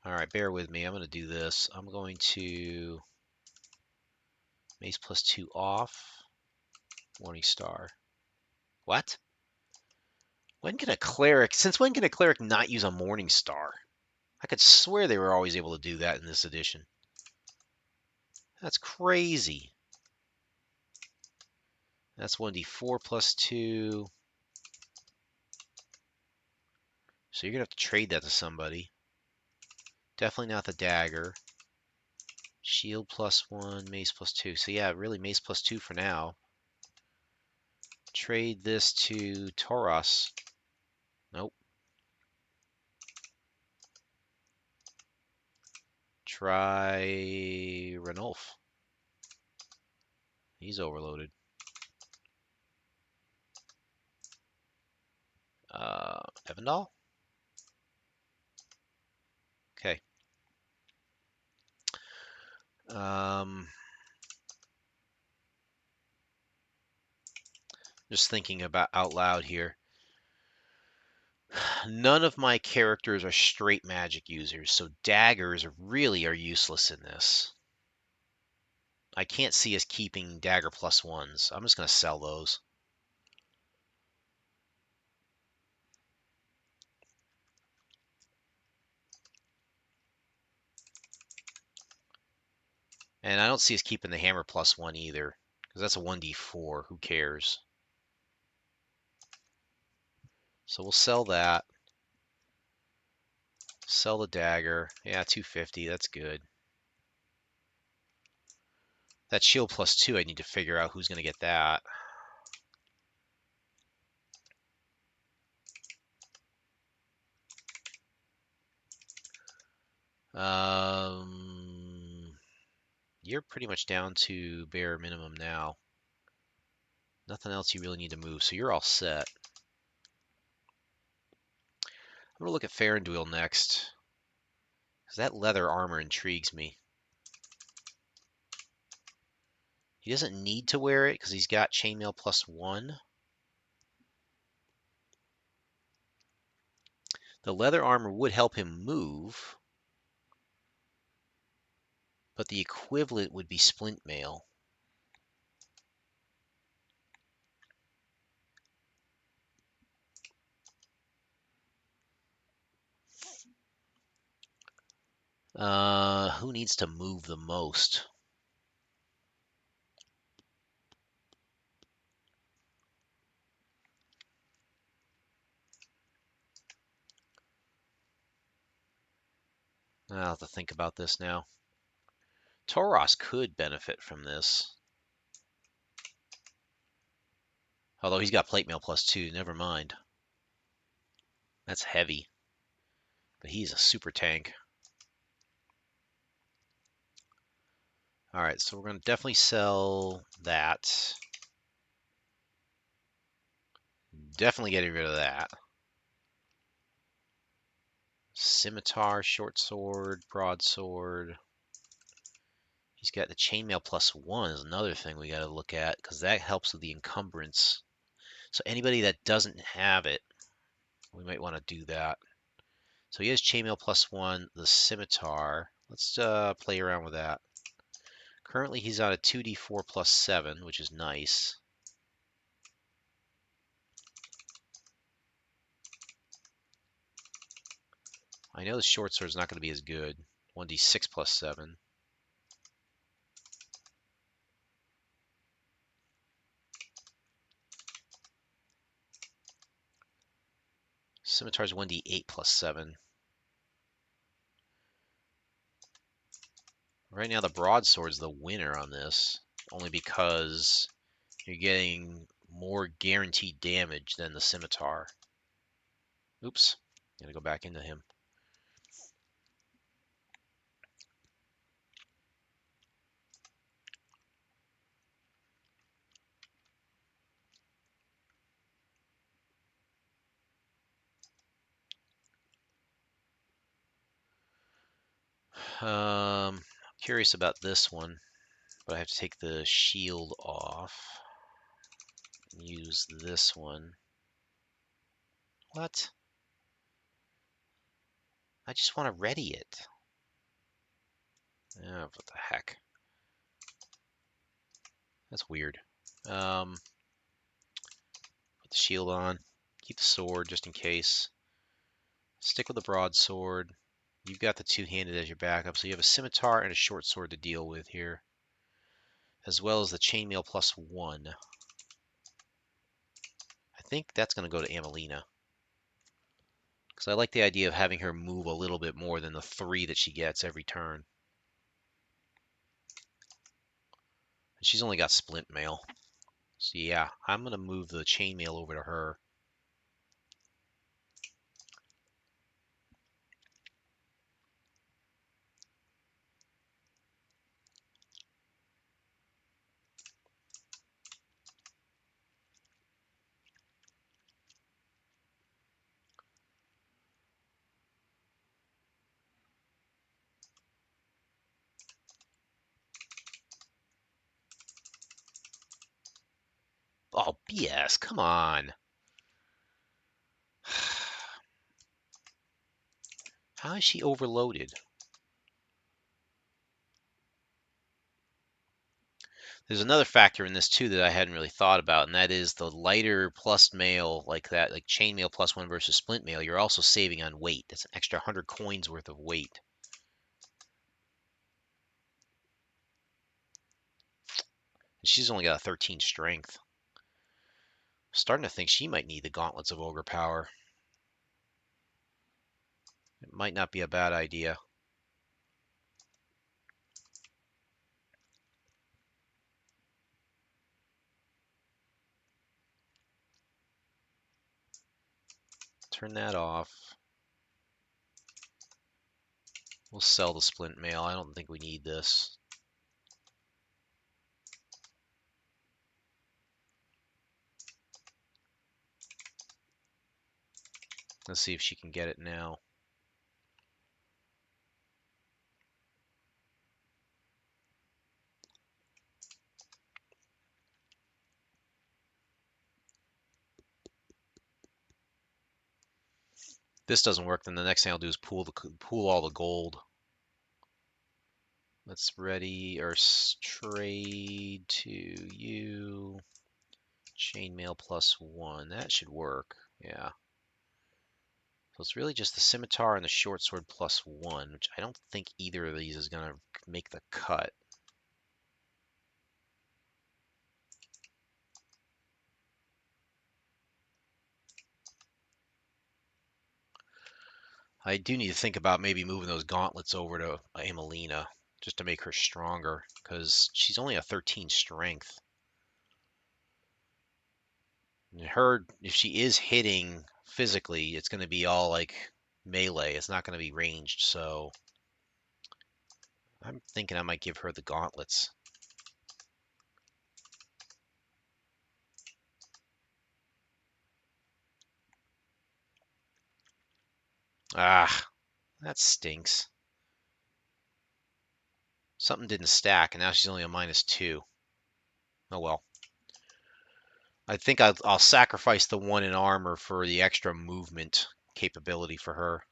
right, bear with me. I'm going to do this. I'm going to mace +2 off. Warning star. What? Since when can a cleric not use a morning star? I could swear they were always able to do that in this edition. That's crazy. That's 1d4 +2. So you're going to have to trade that to somebody. Definitely not the dagger. Shield +1, mace +2. So yeah, really mace +2 for now. Trade this to Tauros. Nope. Try Ranulf. He's overloaded. Evandal? Okay. Just thinking about out loud here. None of my characters are straight magic users, so daggers really are useless in this. I can't see us keeping dagger +1s. I'm just going to sell those. And I don't see us keeping the hammer +1 either, because that's a 1d4. Who cares? So we'll sell that. Sell the dagger. Yeah, 250. That's good. That shield +2, I need to figure out who's going to get that. You're pretty much down to bare minimum now. Nothing else you really need to move, so you're all set. I'm I'm gonna look at Faranduil next, because that leather armor intrigues me. He doesn't need to wear it because he's got chainmail +1. The leather armor would help him move, but the equivalent would be splint mail. Who needs to move the most? I'll have to think about this now. Tauros could benefit from this. Although he's got plate mail +2, never mind. That's heavy. But he's a super tank. Alright, so we're going to definitely sell that. Definitely getting rid of that. Scimitar, short sword, broadsword. He's got the chainmail +1 is another thing we got to look at, because that helps with the encumbrance. So anybody that doesn't have it, we might want to do that. So he has chainmail +1, the scimitar. Let's play around with that. Currently he's on a 2d4 +7, which is nice. I know the short sword is not going to be as good. 1d6 +7. Scimitar's 1d8 +7. Right now the broadsword's the winner on this, only because you're getting more guaranteed damage than the scimitar. Oops, gotta go back into him. Curious about this one, but I have to take the shield off and use this one. What? I just want to ready it. Oh, what the heck? That's weird. Put the shield on. Keep the sword just in case. Stick with the broadsword. You've got the two-handed as your backup, so you have a scimitar and a short sword to deal with here, as well as the chainmail +1. I think that's going to go to Amelina, because I like the idea of having her move a little bit more than the 3 that she gets every turn. And she's only got splint mail. So yeah, I'm going to move the chainmail over to her. Oh, BS, come on. How is she overloaded? There's another factor in this too that I hadn't really thought about, and that is the lighter plus mail like that, like chainmail +1 versus splint mail. You're also saving on weight. That's an extra 100 coins worth of weight. And she's only got a 13 strength. Starting to think she might need the gauntlets of ogre power. It might not be a bad idea. Turn that off. We'll sell the splint mail. I don't think we need this. Let's see if she can get it now. This doesn't work, then the next thing I'll do is pool all the gold. Let's ready or trade to you. Chainmail +1. That should work. Yeah. So it's really just the scimitar and the short sword +1, which I don't think either of these is going to make the cut. I do need to think about maybe moving those gauntlets over to Amelina just to make her stronger, because she's only a 13 strength. And her, if she is hitting physically, it's going to be all like melee. It's not going to be ranged, so I'm thinking I might give her the gauntlets. Ah, that stinks. Something didn't stack, and now she's only a -2. Oh well. I think I'll sacrifice the 1 in armor for the extra movement capability for her.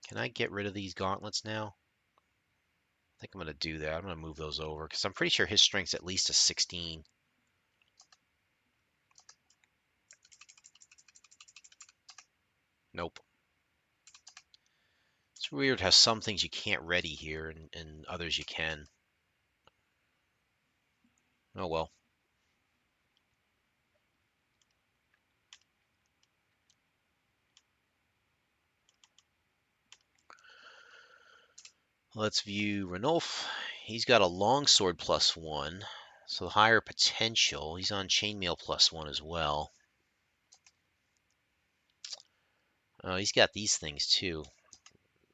Can I get rid of these gauntlets now? I think I'm going to do that. I'm going to move those over because I'm pretty sure his strength's at least a 16. Nope. It's weird how some things you can't ready here and others you can. Oh well. Let's view Ranulf. He's got a longsword +1, so higher potential. He's on chainmail +1 as well. He's got these things too.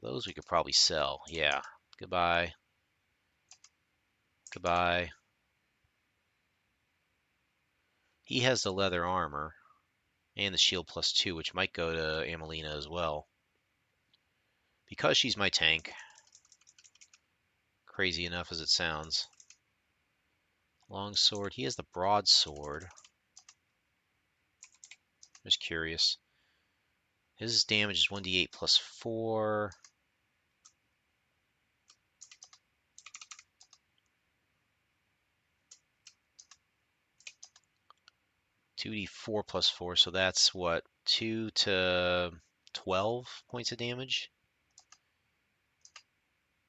Those we could probably sell. Yeah. Goodbye. Goodbye. He has the leather armor and the shield +2, which might go to Amelina as well. Because she's my tank, crazy enough as it sounds. Longsword. He has the broadsword. Just curious. His damage is 1d8 +4. 2d4 +4, so that's what, 2 to 12 points of damage?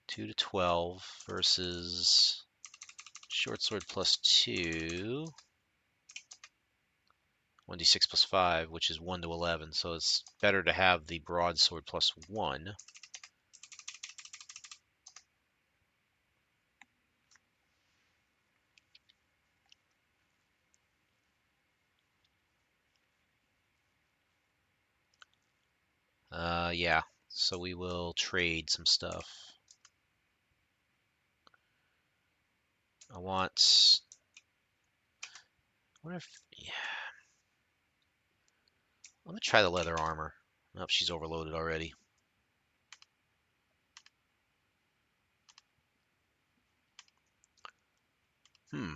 2 to 12 versus short sword +2. 1d6 +5, which is 1 to 11, so it's better to have the broadsword +1. Yeah, so we will trade some stuff. I want. What if? Yeah. I'm gonna try the leather armor. Nope, she's overloaded already. Hmm.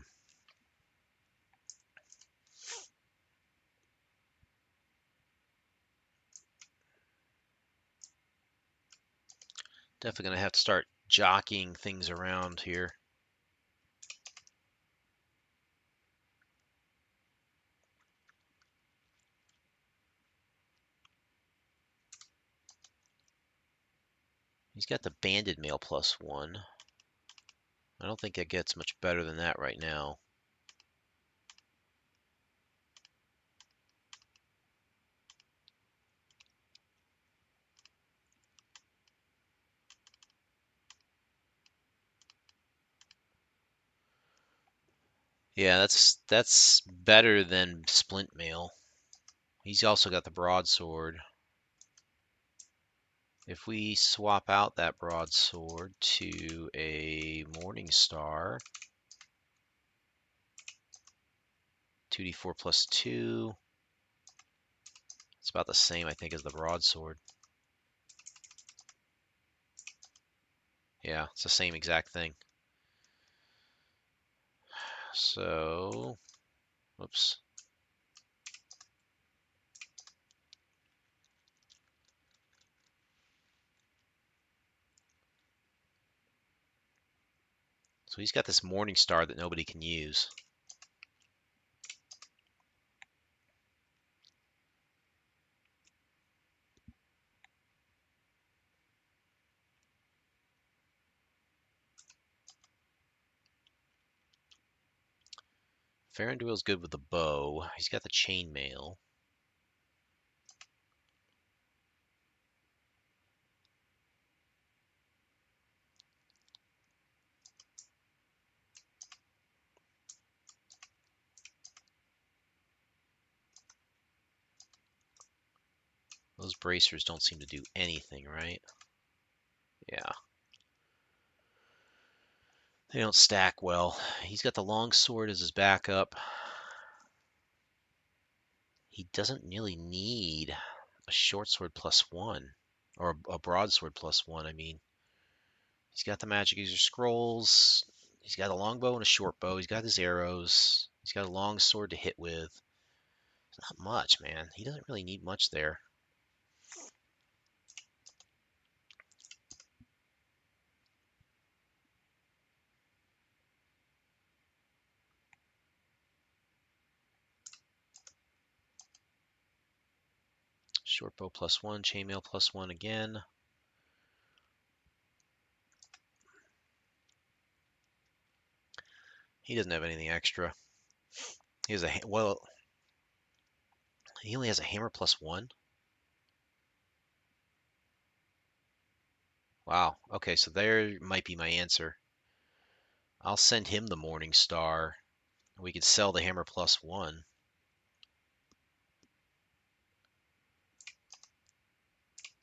Definitely gonna have to start jockeying things around here. He's got the banded mail +1. I don't think it gets much better than that right now. Yeah, that's better than splint mail. He's also got the broadsword. If we swap out that broadsword to a Morning Star, 2d4 +2, It's about the same, I think, as the broadsword. Yeah, it's the same exact thing. So, whoops. So he's got this Morning Star that nobody can use. Faranduil's good with the bow. He's got the chainmail. Those bracers don't seem to do anything, right? Yeah. They don't stack well. He's got the long sword as his backup. He doesn't really need a short sword +1. Or a broadsword +1, I mean. He's got the magic user scrolls. He's got a longbow and a short bow. He's got his arrows. He's got a long sword to hit with. It's not much, man. He doesn't really need much there. Short bow +1, chainmail +1 again. He doesn't have anything extra. He has a well. He only has a hammer +1. Wow. Okay, so there might be my answer. I'll send him the Morning Star. We could sell the hammer +1.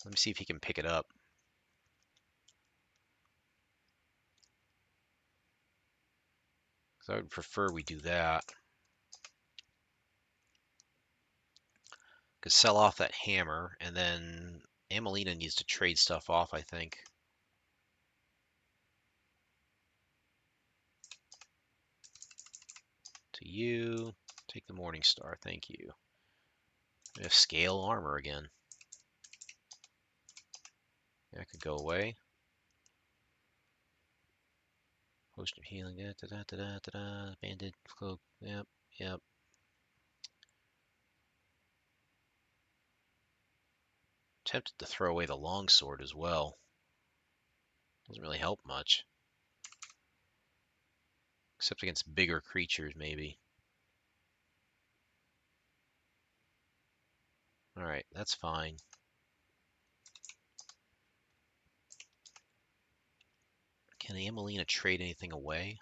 Let me see if he can pick it up. So I would prefer we do that. Could sell off that hammer, and then Amelina needs to trade stuff off, I think. To you, take the Morning Star, thank you. We have scale armor again. That could go away. Potion of healing, banded cloak, yep, yep. Tempted to throw away the longsword as well. Doesn't really help much. Except against bigger creatures, maybe. Alright, that's fine. Can Amelina trade anything away?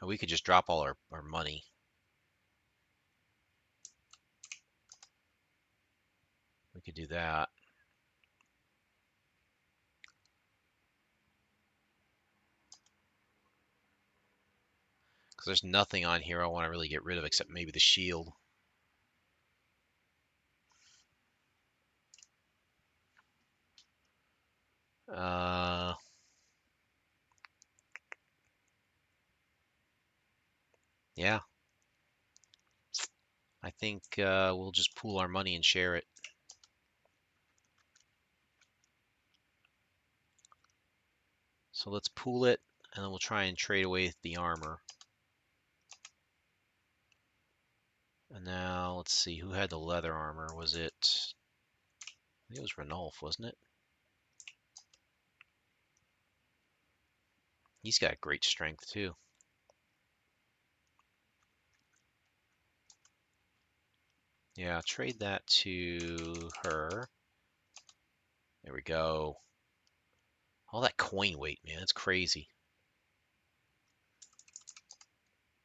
Or we could just drop all our money. We could do that. Because there's nothing on here I want to really get rid of except maybe the shield. Uh, yeah. I think we'll just pool our money and share it. So let's pool it, and then we'll try and trade away the armor. And now, let's see, who had the leather armor? Was it... I think it was Ranulf, wasn't it? He's got great strength, too. Yeah, trade that to her. There we go. All that coin weight, man, it's crazy.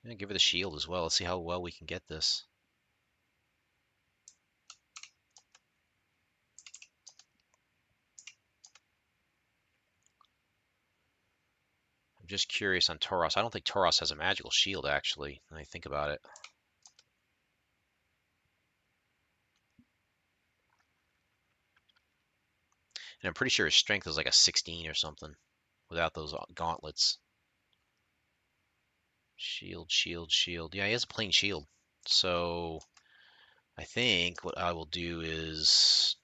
I'm gonna give her the shield as well. Let's see how well we can get this. I'm just curious on Tauros. I don't think Tauros has a magical shield, actually, when I think about it. And I'm pretty sure his strength is like a 16 or something without those gauntlets. Shield, shield, shield. Yeah, he has a plain shield. So I think what I will do is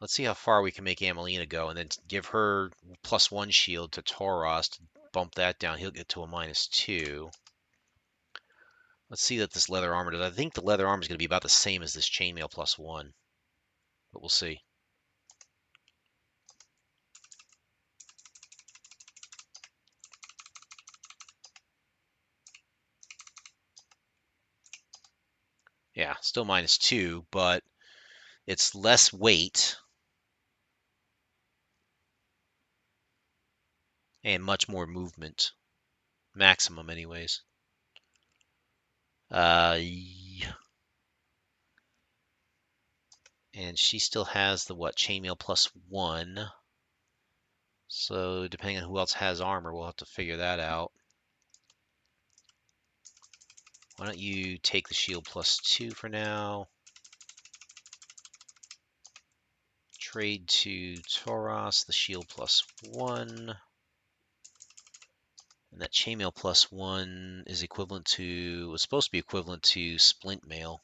let's see how far we can make Amelina go, and then give her +1 shield to Tauros to bump that down. He'll get to a -2. Let's see what this leather armor does. I think the leather armor is going to be about the same as this chainmail +1, but we'll see. Yeah, still -2, but it's less weight and much more movement. Maximum, anyways. And she still has the what? Chainmail +1. So depending on who else has armor, we'll have to figure that out. Why don't you take the shield +2 for now? Trade to Tauros, the shield +1. And that chainmail +1 is equivalent to, was supposed to be equivalent to splint mail.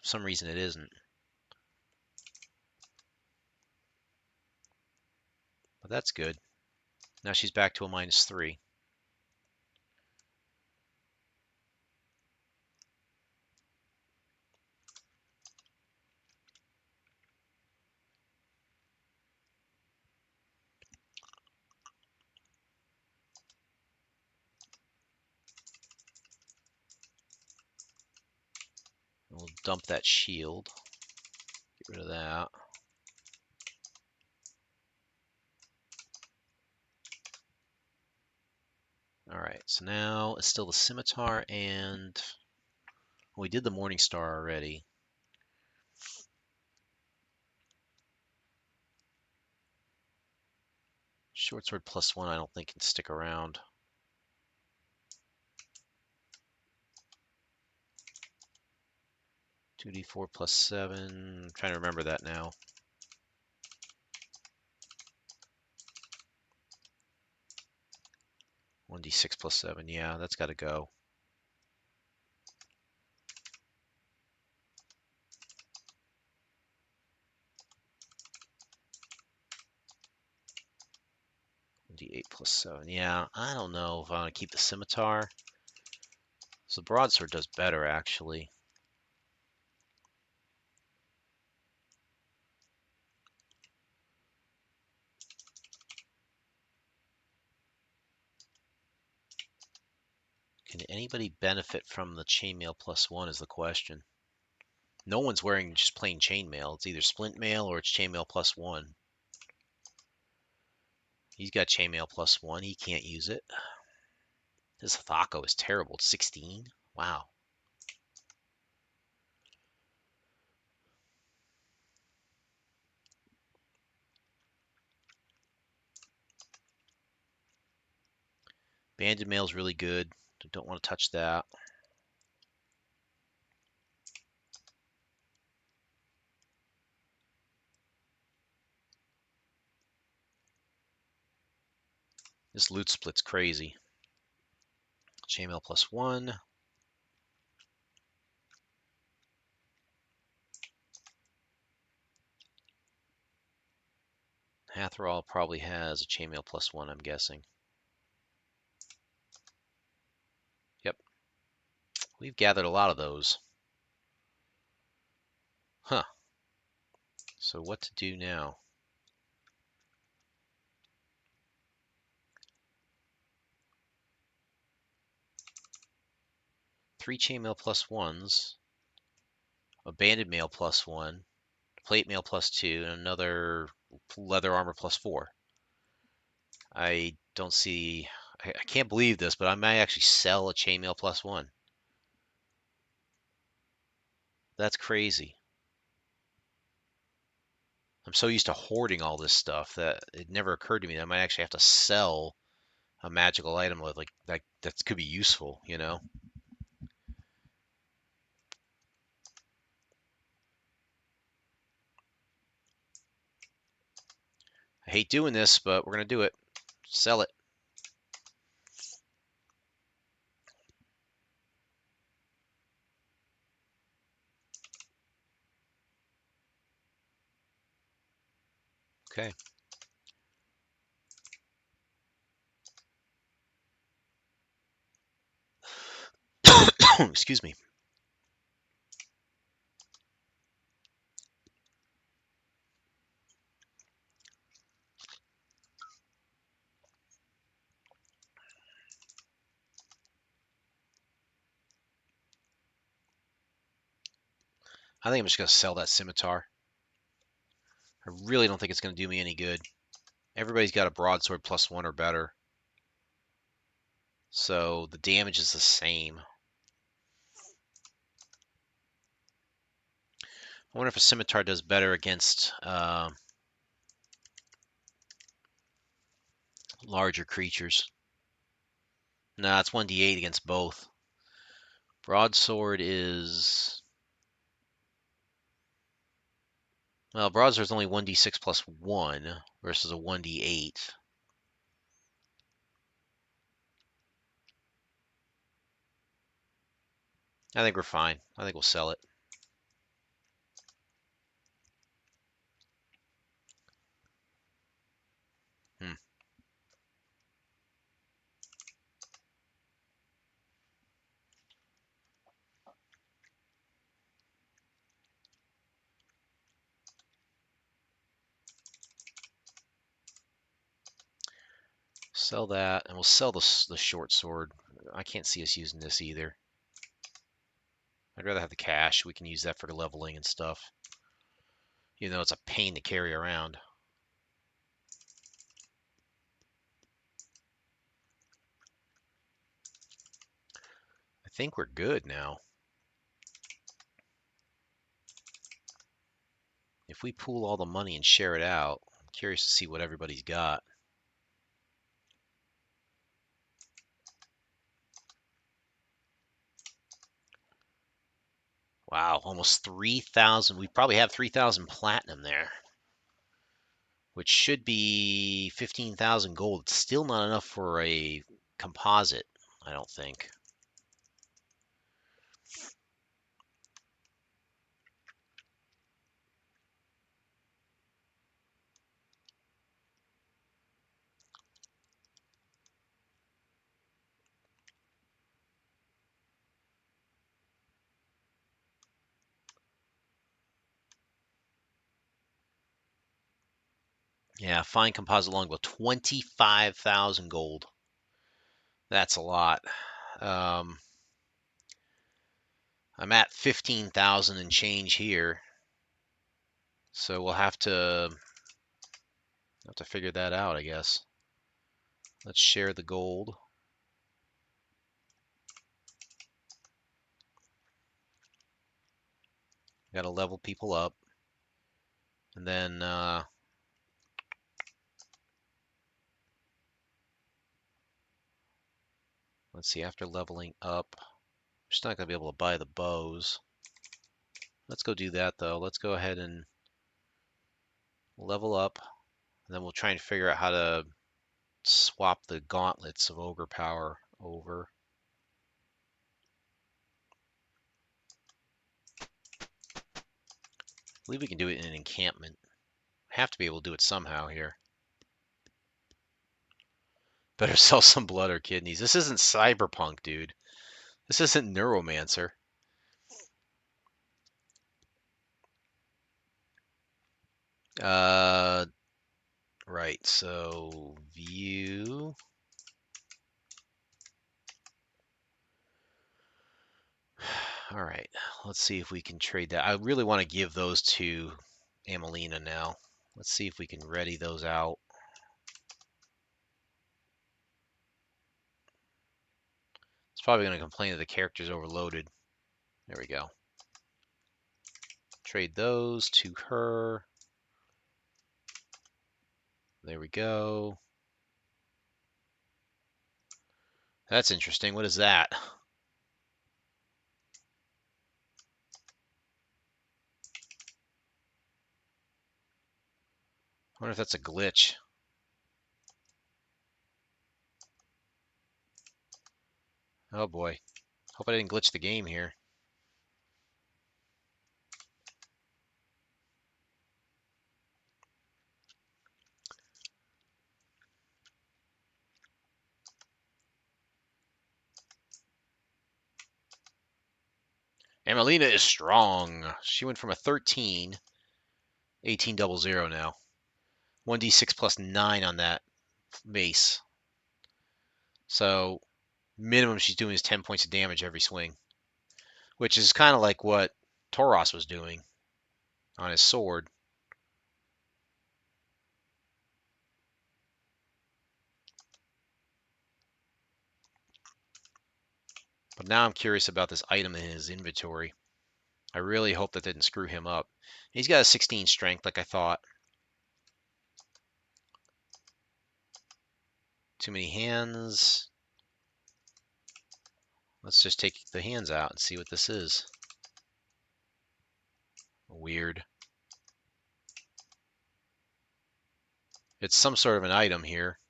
For some reason it isn't. But that's good. Now she's back to a -3. We'll dump that shield. Get rid of that. Alright, so now it's still the scimitar, and we did the Morning Star already. Short sword +1 I don't think can stick around. (2d4 +7). I'm trying to remember that now. 1d6 +7. Yeah, that's got to go. D8 +7. Yeah, I don't know if I want to keep the scimitar. So the broadsword does better, actually. Can anybody benefit from the chainmail +1 is the question. No one's wearing just plain chainmail. It's either splint mail or it's chainmail +1. He's got chainmail +1. He can't use it. His Thaco is terrible. It's 16. Wow. Banded mail is really good. Don't want to touch that. This loot split's crazy. Chainmail +1. Hathrall probably has a chainmail +1, I'm guessing. Yep. We've gathered a lot of those. Huh. So what to do now? Three chainmail +1s, a banded mail +1, plate mail +2, and another leather armor +4. I don't see. I can't believe this, but I might actually sell a chainmail +1. That's crazy. I'm so used to hoarding all this stuff that it never occurred to me that I might actually have to sell a magical item like that could be useful, you know? hate doing this, but we're going to do it. Sell it. Okay. Excuse me. I think I'm just going to sell that scimitar. I really don't think it's going to do me any good. Everybody's got a broadsword +1 or better. So the damage is the same. I wonder if a scimitar does better against larger creatures. Nah, it's 1d8 against both. Broadsword is... Well, broadsword is only 1d6 +1 versus a 1d8. I think we're fine. I think we'll sell it. Hmm. Sell that, and we'll sell the short sword. I can't see us using this either. I'd rather have the cash. We can use that for the leveling and stuff. Even though it's a pain to carry around. I think we're good now. If we pool all the money and share it out, I'm curious to see what everybody's got. Wow, almost 3,000. We probably have 3,000 platinum there, which should be 15,000 gold. It's still not enough for a composite, I don't think. Yeah, fine composite longbow, 25,000 gold. That's a lot. I'm at 15,000 and change here, so we'll have to figure that out, I guess. Let's share the gold. Got to level people up, and then let's see. After leveling up, we're just not gonna be able to buy the bows. Let's go do that though. Let's go ahead and level up, and then we'll try and figure out how to swap the gauntlets of ogre power over. I believe we can do it in an encampment. Have to be able to do it somehow here. Better sell some blood or kidneys. This isn't cyberpunk, dude. This isn't Neuromancer. Right, so view. All right, let's see if we can trade that. I really want to give those to Amelina now. Let's see if we can ready those out. It's probably going to complain that the character's overloaded. There we go. Trade those to her. There we go. That's interesting. What is that? wonder if that's a glitch. Oh boy. Hope I didn't glitch the game here. Amelina is strong. She went from a 13, 1800 now. 1d6 plus 9 on that base. So minimum she's doing is 10 points of damage every swing, which is kind of like what Tauros was doing on his sword. But now I'm curious about this item in his inventory. I really hope that didn't screw him up. He's got a 16 strength like I thought. Too many hands. Let's just take the hands out and see what this is. Weird. It's some sort of an item here.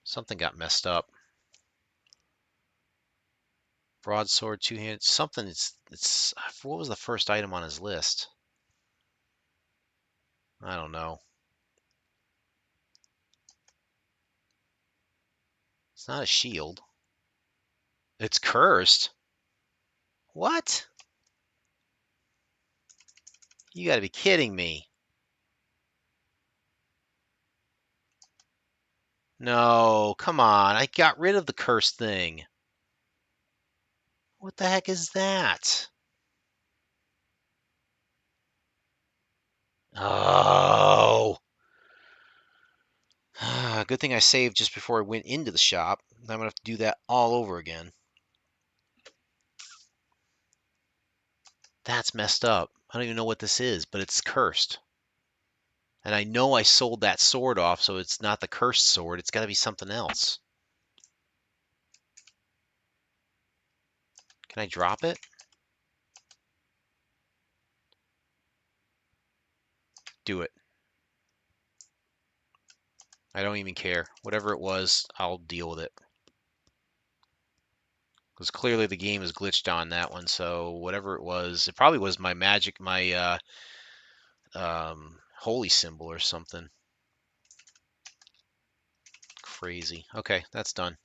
Something got messed up. Broadsword, two-handed, something. It's what was the first item on his list? I don't know. It's not a shield. It's cursed. What? You got to be kidding me. No, come on. I got rid of the cursed thing. What the heck is that? Oh. Good thing I saved just before I went into the shop. I'm going to have to do that all over again. That's messed up. I don't even know what this is, but it's cursed. And I know I sold that sword off, so it's not the cursed sword. It's got to be something else. Can I drop it? Do it. I don't even care. Whatever it was, I'll deal with it. Because clearly the game is glitched on that one, so whatever it probably was my magic, my holy symbol or something. Crazy. Okay, that's done.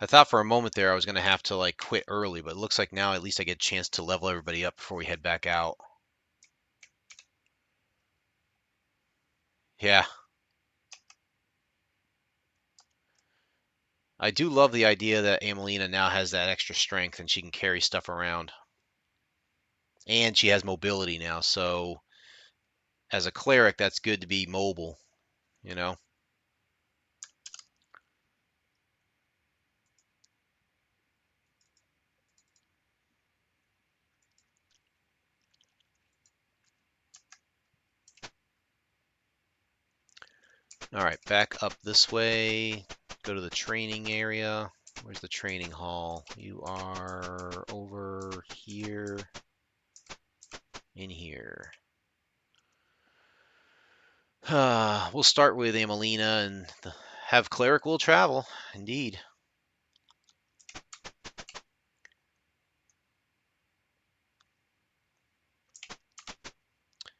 I thought for a moment there I was going to have to like quit early, but it looks like now at least I get a chance to level everybody up before we head back out. Yeah. I do love the idea that Amelina now has that extra strength and she can carry stuff around. And she has mobility now, so as a cleric, that's good to be mobile, you know? All right, back up this way. Go to the training area. Where's the training hall? You are over here. In here. We'll start with Amelina and have cleric will travel. Indeed.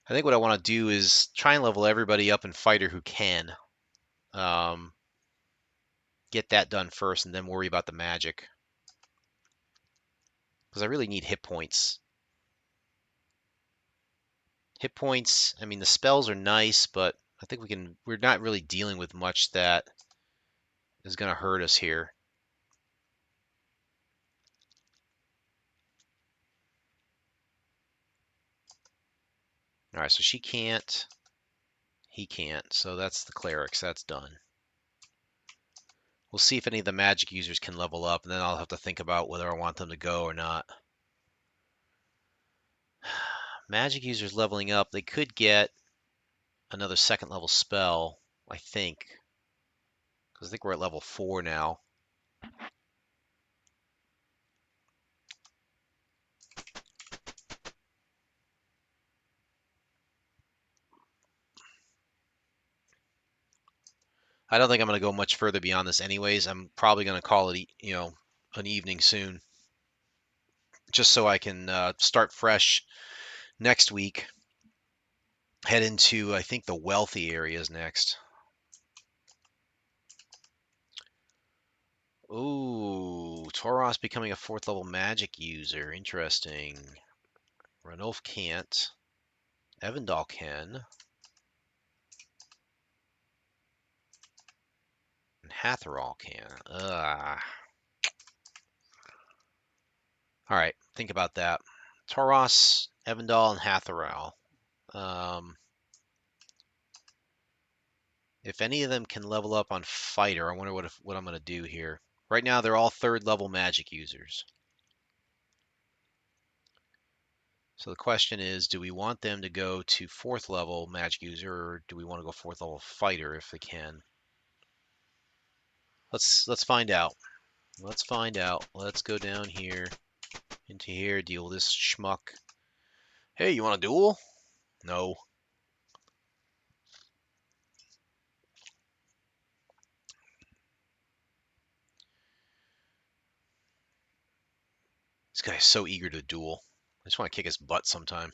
I think what I want to do is try and level everybody up in fighter who can. Get that done first and then worry about the magic. Because I really need hit points. Hit points, I mean, the spells are nice, but I think we're not really dealing with much that is going to hurt us here. All right, so she can't. He can't. So that's the clerics. That's done. We'll see if any of the magic users can level up, and then I'll have to think about whether I want them to go or not. Magic users leveling up, they could get another second level spell, I think. Because I think we're at level 4 now. I don't think I'm going to go much further beyond this anyways. I'm probably going to call it, an evening soon, just so I can start fresh next week. Head into, I think, the wealthy areas next. Ooh, Tauros becoming a 4th level magic user. Interesting. Ranulf can't. Evandal can. And Hatherall can. Ugh. All right, think about that. Tauros, Evandal, and Hatherall. If any of them can level up on Fighter, I wonder what I'm going to do here. Right now, they're all 3rd level magic users. So the question is, do we want them to go to 4th level magic user, or do we want to go 4th level fighter if they can? Let's find out. Let's find out. Let's go down here into here, deal with this schmuck. Hey, you want a duel? No. This guy is so eager to duel. I just want to kick his butt sometime.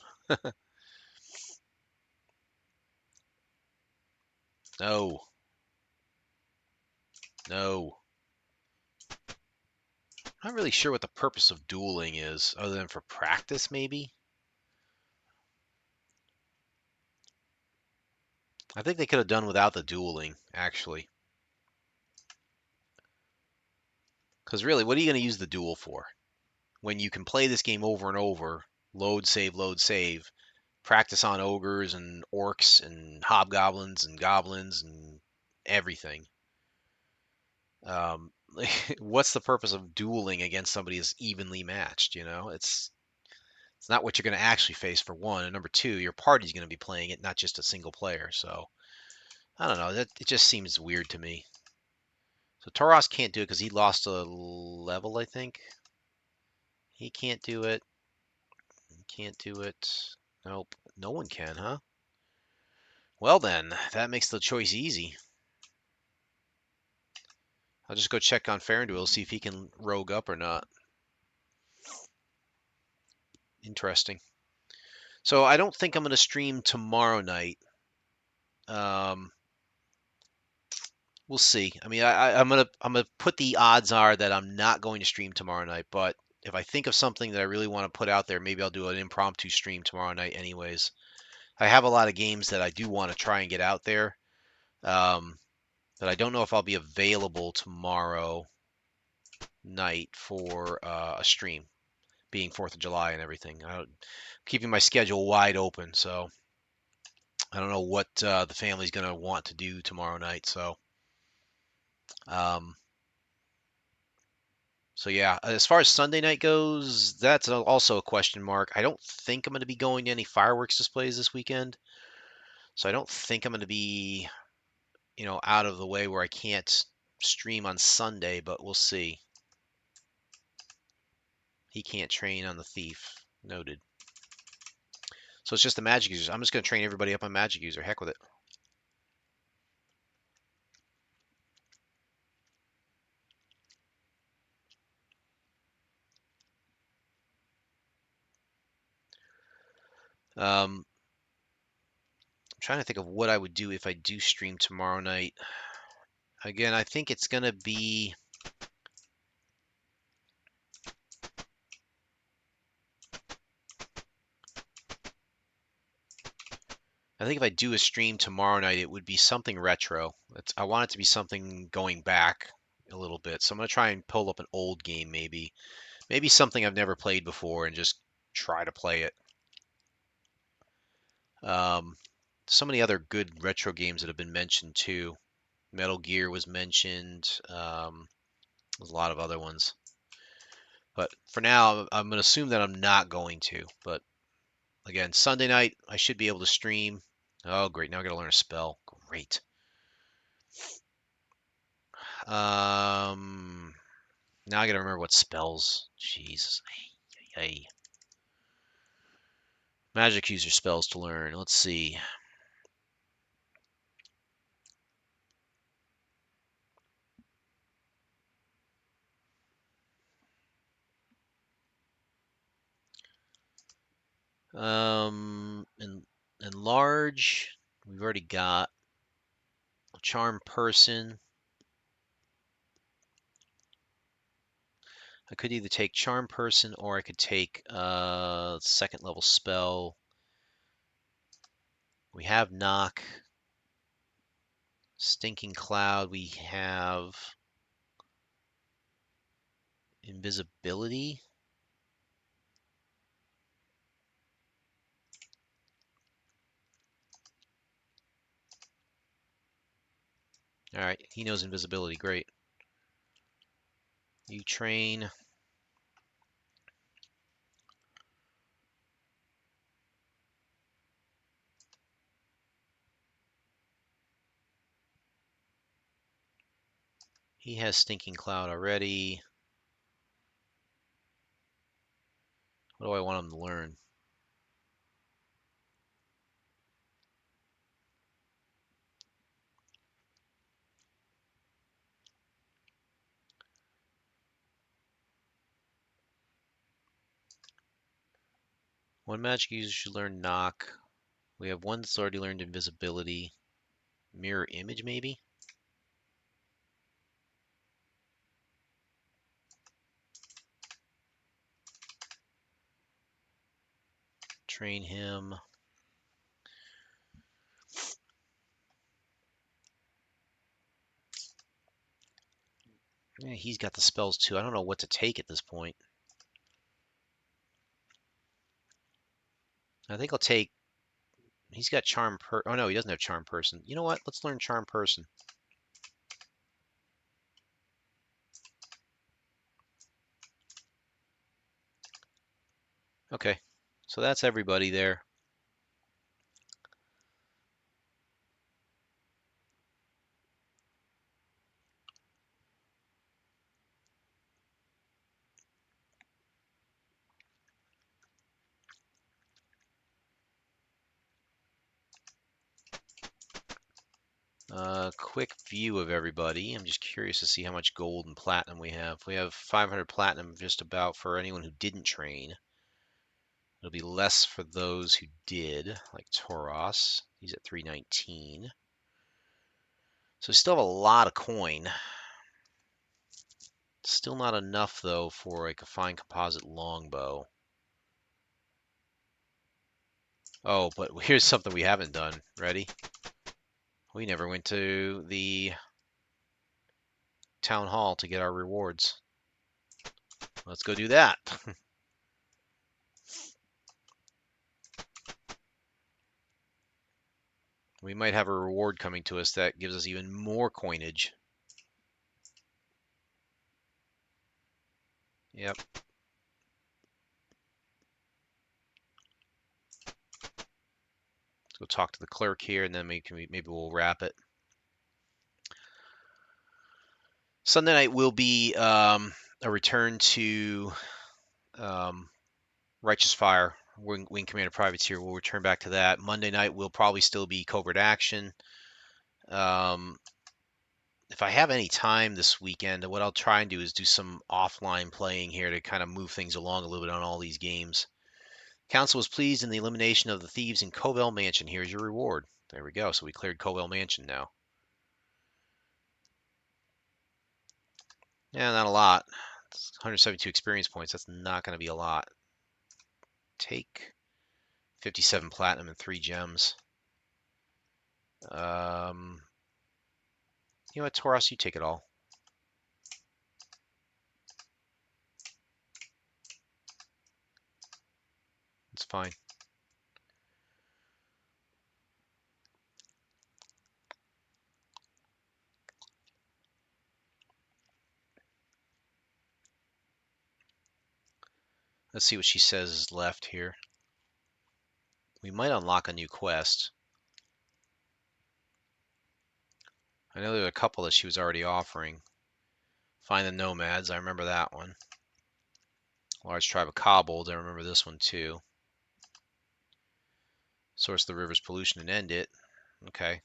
No. No. I'm not really sure what the purpose of dueling is, other than for practice, maybe? I think they could have done without the dueling, actually. Because really, what are you going to use the duel for? When you can play this game over and over, load, save, practice on ogres and orcs and hobgoblins and goblins and everything. Um, what's the purpose of dueling against somebody that's evenly matched? It's not what you're going to actually face, for one, and number two, your party's going to be playing it, not just a single player. So I don't know. It just seems weird to me. So Tauros can't do it because he lost a level, I think. He can't do it. He can't do it. Nope. No one can, huh? Well then, that makes the choice easy. I'll just go check on Farinduil, see if he can rogue up or not. Interesting. So I don't think I'm going to stream tomorrow night. Um, we'll see. I mean, I'm gonna put the odds are that I'm not going to stream tomorrow night. But if I think of something that I really want to put out there, maybe I'll do an impromptu stream tomorrow night. Anyways, I have a lot of games that I do want to try and get out there. But I don't know if I'll be available tomorrow night for a stream, being 4th of July and everything. I'm keeping my schedule wide open, so I don't know what the family's going to want to do tomorrow night. Um, so yeah, as far as Sunday night goes, that's also a question mark. I don't think I'm going to be going to any fireworks displays this weekend, so I don't think I'm going to be, out of the way where I can't stream on Sunday, but we'll see. He can't train on the thief. Noted. So it's just the magic users. I'm just going to train everybody up on magic user. Heck with it. I'm trying to think of what I would do if I do stream tomorrow night. Again, I think it's going to be... I think if I do a stream tomorrow night, it would be something retro. I want it to be something going back a little bit. So I'm going to try and pull up an old game maybe. Maybe something I've never played before and just try to play it. So many other good retro games that have been mentioned too. Metal Gear was mentioned. There's a lot of other ones. But for now, I'm going to assume that I'm not going to. But again, Sunday night, I should be able to stream. Oh, great. Now I got to learn a spell. Great. Now I got to remember what spells. Jesus. Hey. Magic user spells to learn. Let's see. Enlarge. We've already got Charm Person. I could either take Charm Person or I could take second level spell. We have Knock. Stinking Cloud. We have Invisibility. All right, he knows Invisibility. Great. You train. He has Stinking Cloud already. What do I want him to learn? One magic user should learn Knock. We have one that's already learned Invisibility. Mirror Image, maybe? Train him. Yeah, he's got the spells too. I don't know what to take at this point. I think I'll take. He's got Oh no, he doesn't have Charm Person. You know what? Let's learn Charm Person. Okay, so that's everybody there. Quick view of everybody. I'm just curious to see how much gold and platinum we have. We have 500 platinum just about for anyone who didn't train. It'll be less for those who did, like Toros. He's at 319. So we still have a lot of coin. Still not enough, though, for like a fine composite longbow. Oh, but here's something we haven't done. Ready? We never went to the town hall to get our rewards. Let's go do that. We might have a reward coming to us that gives us even more coinage. Yep. Let's go talk to the clerk here, and then maybe we'll wrap it. Sunday night will be a return to Righteous Fire. Wing Commander Privateer. We'll return back to that. Monday night will probably still be Covert Action. If I have any time this weekend, what I'll try and do is do some offline playing here to kind of move things along a little bit on all these games. Council was pleased in the elimination of the thieves in Covell Mansion. Here's your reward. There we go. So we cleared Covell Mansion now. Yeah, not a lot. It's 172 experience points. That's not going to be a lot. Take 57 platinum and 3 gems. You know what, Tauros, you take it all. It's fine. Let's see what she says is left here. We might unlock a new quest. I know there were a couple that she was already offering. Find the Nomads, I remember that one. Large tribe of kobolds, I remember this one too. Source the river's pollution and end it. Okay.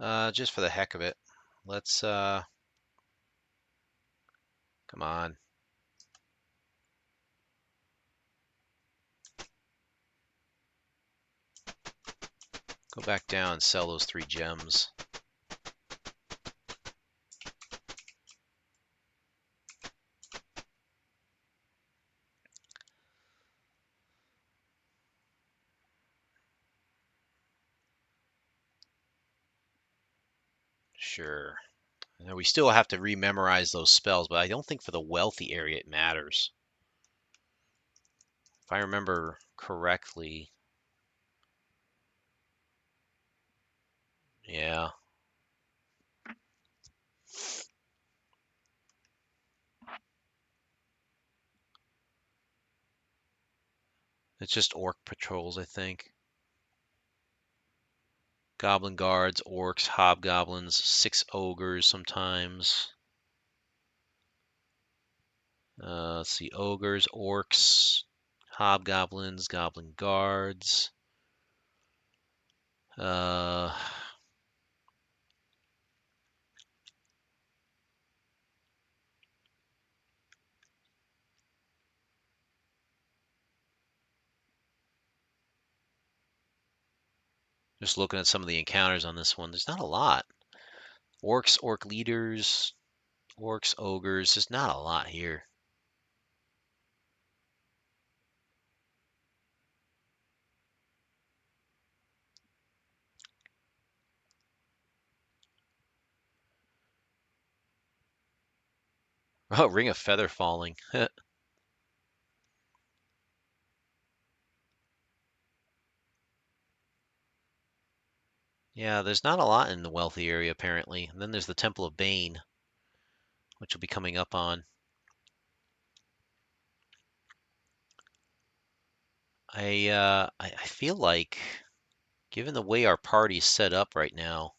Just for the heck of it. Let's, come on. Go back down and sell those 3 gems. Sure. Now we still have to rememorize those spells, but I don't think for the wealthy area it matters. If I remember correctly, yeah. It's just orc patrols, I think. Goblin guards, orcs, hobgoblins, 6 ogres sometimes. Let's see, ogres, orcs, hobgoblins, goblin guards. Uh, just looking at some of the encounters on this one, there's not a lot. Orcs, orc leaders, orcs, ogres, there's not a lot here. Oh, ring of feather falling. Yeah, there's not a lot in the wealthy area apparently. And then there's the Temple of Bane, which will be coming up on. I feel like, given the way our party's set up right now,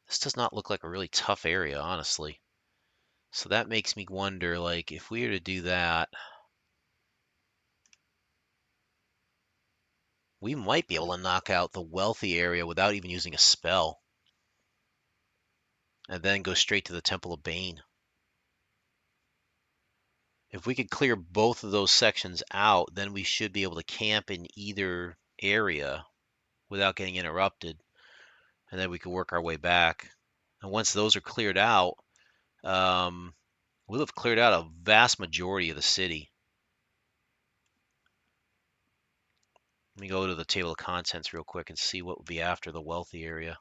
this does not look like a really tough area, honestly. So that makes me wonder, like, if we were to do that, we might be able to knock out the wealthy area without even using a spell, and then go straight to the Temple of Bane. If we could clear both of those sections out, then we should be able to camp in either area without getting interrupted, and then we could work our way back. And once those are cleared out, um, we'll have cleared out a vast majority of the city. Let me go to the table of contents real quick and see what would be after the wealthy area.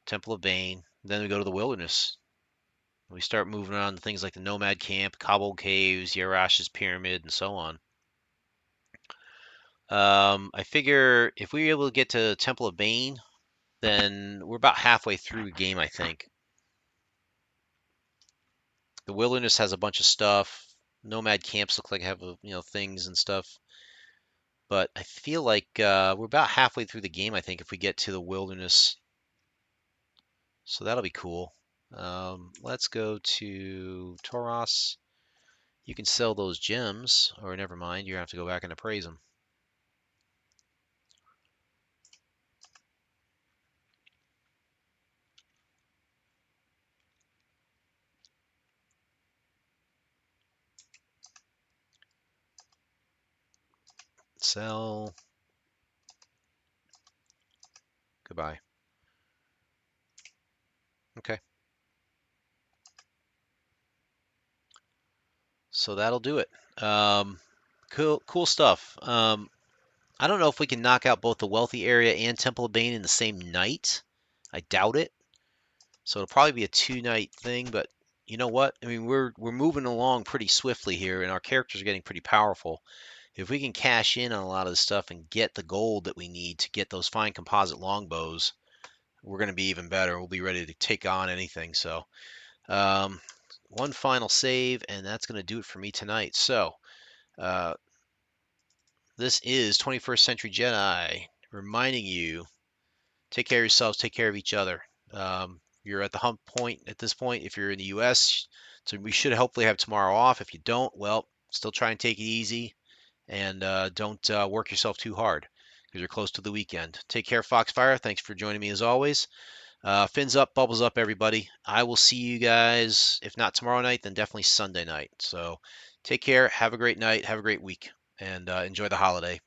Temple of Bane. Then we go to the wilderness. We start moving on to things like the Nomad Camp, Cobbled Caves, Yarash's Pyramid, and so on. I figure if we were able to get to Temple of Bane, then we're about halfway through the game, I think. The wilderness has a bunch of stuff. Nomad camps look like have things and stuff. But I feel like we're about halfway through the game, I think, if we get to the wilderness. So that'll be cool. Let's go to Tauros. You can sell those gems, or never mind, you have to go back and appraise them. Sell. Goodbye. Okay. So that'll do it. Cool stuff. I don't know if we can knock out both the wealthy area and Temple of Bane in the same night. I doubt it. So it'll probably be a 2-night thing, but you know what? I mean, we're moving along pretty swiftly here, and our characters are getting pretty powerful. If we can cash in on a lot of this stuff and get the gold that we need to get those fine composite longbows, we're going to be even better. We'll be ready to take on anything. So, um, one final save, and that's going to do it for me tonight. So, uh, this is 21st Century Jedi reminding you, take care of yourselves, take care of each other. You're at the hump point at this point. If you're in the U.S., so we should hopefully have tomorrow off. If you don't, well, still try and take it easy. and don't work yourself too hard because you're close to the weekend. Take care, Foxfire. Thanks for joining me as always. Fins up, bubbles up, everybody. I will see you guys, if not tomorrow night, then definitely Sunday night. So take care. Have a great night. Have a great week. And enjoy the holiday.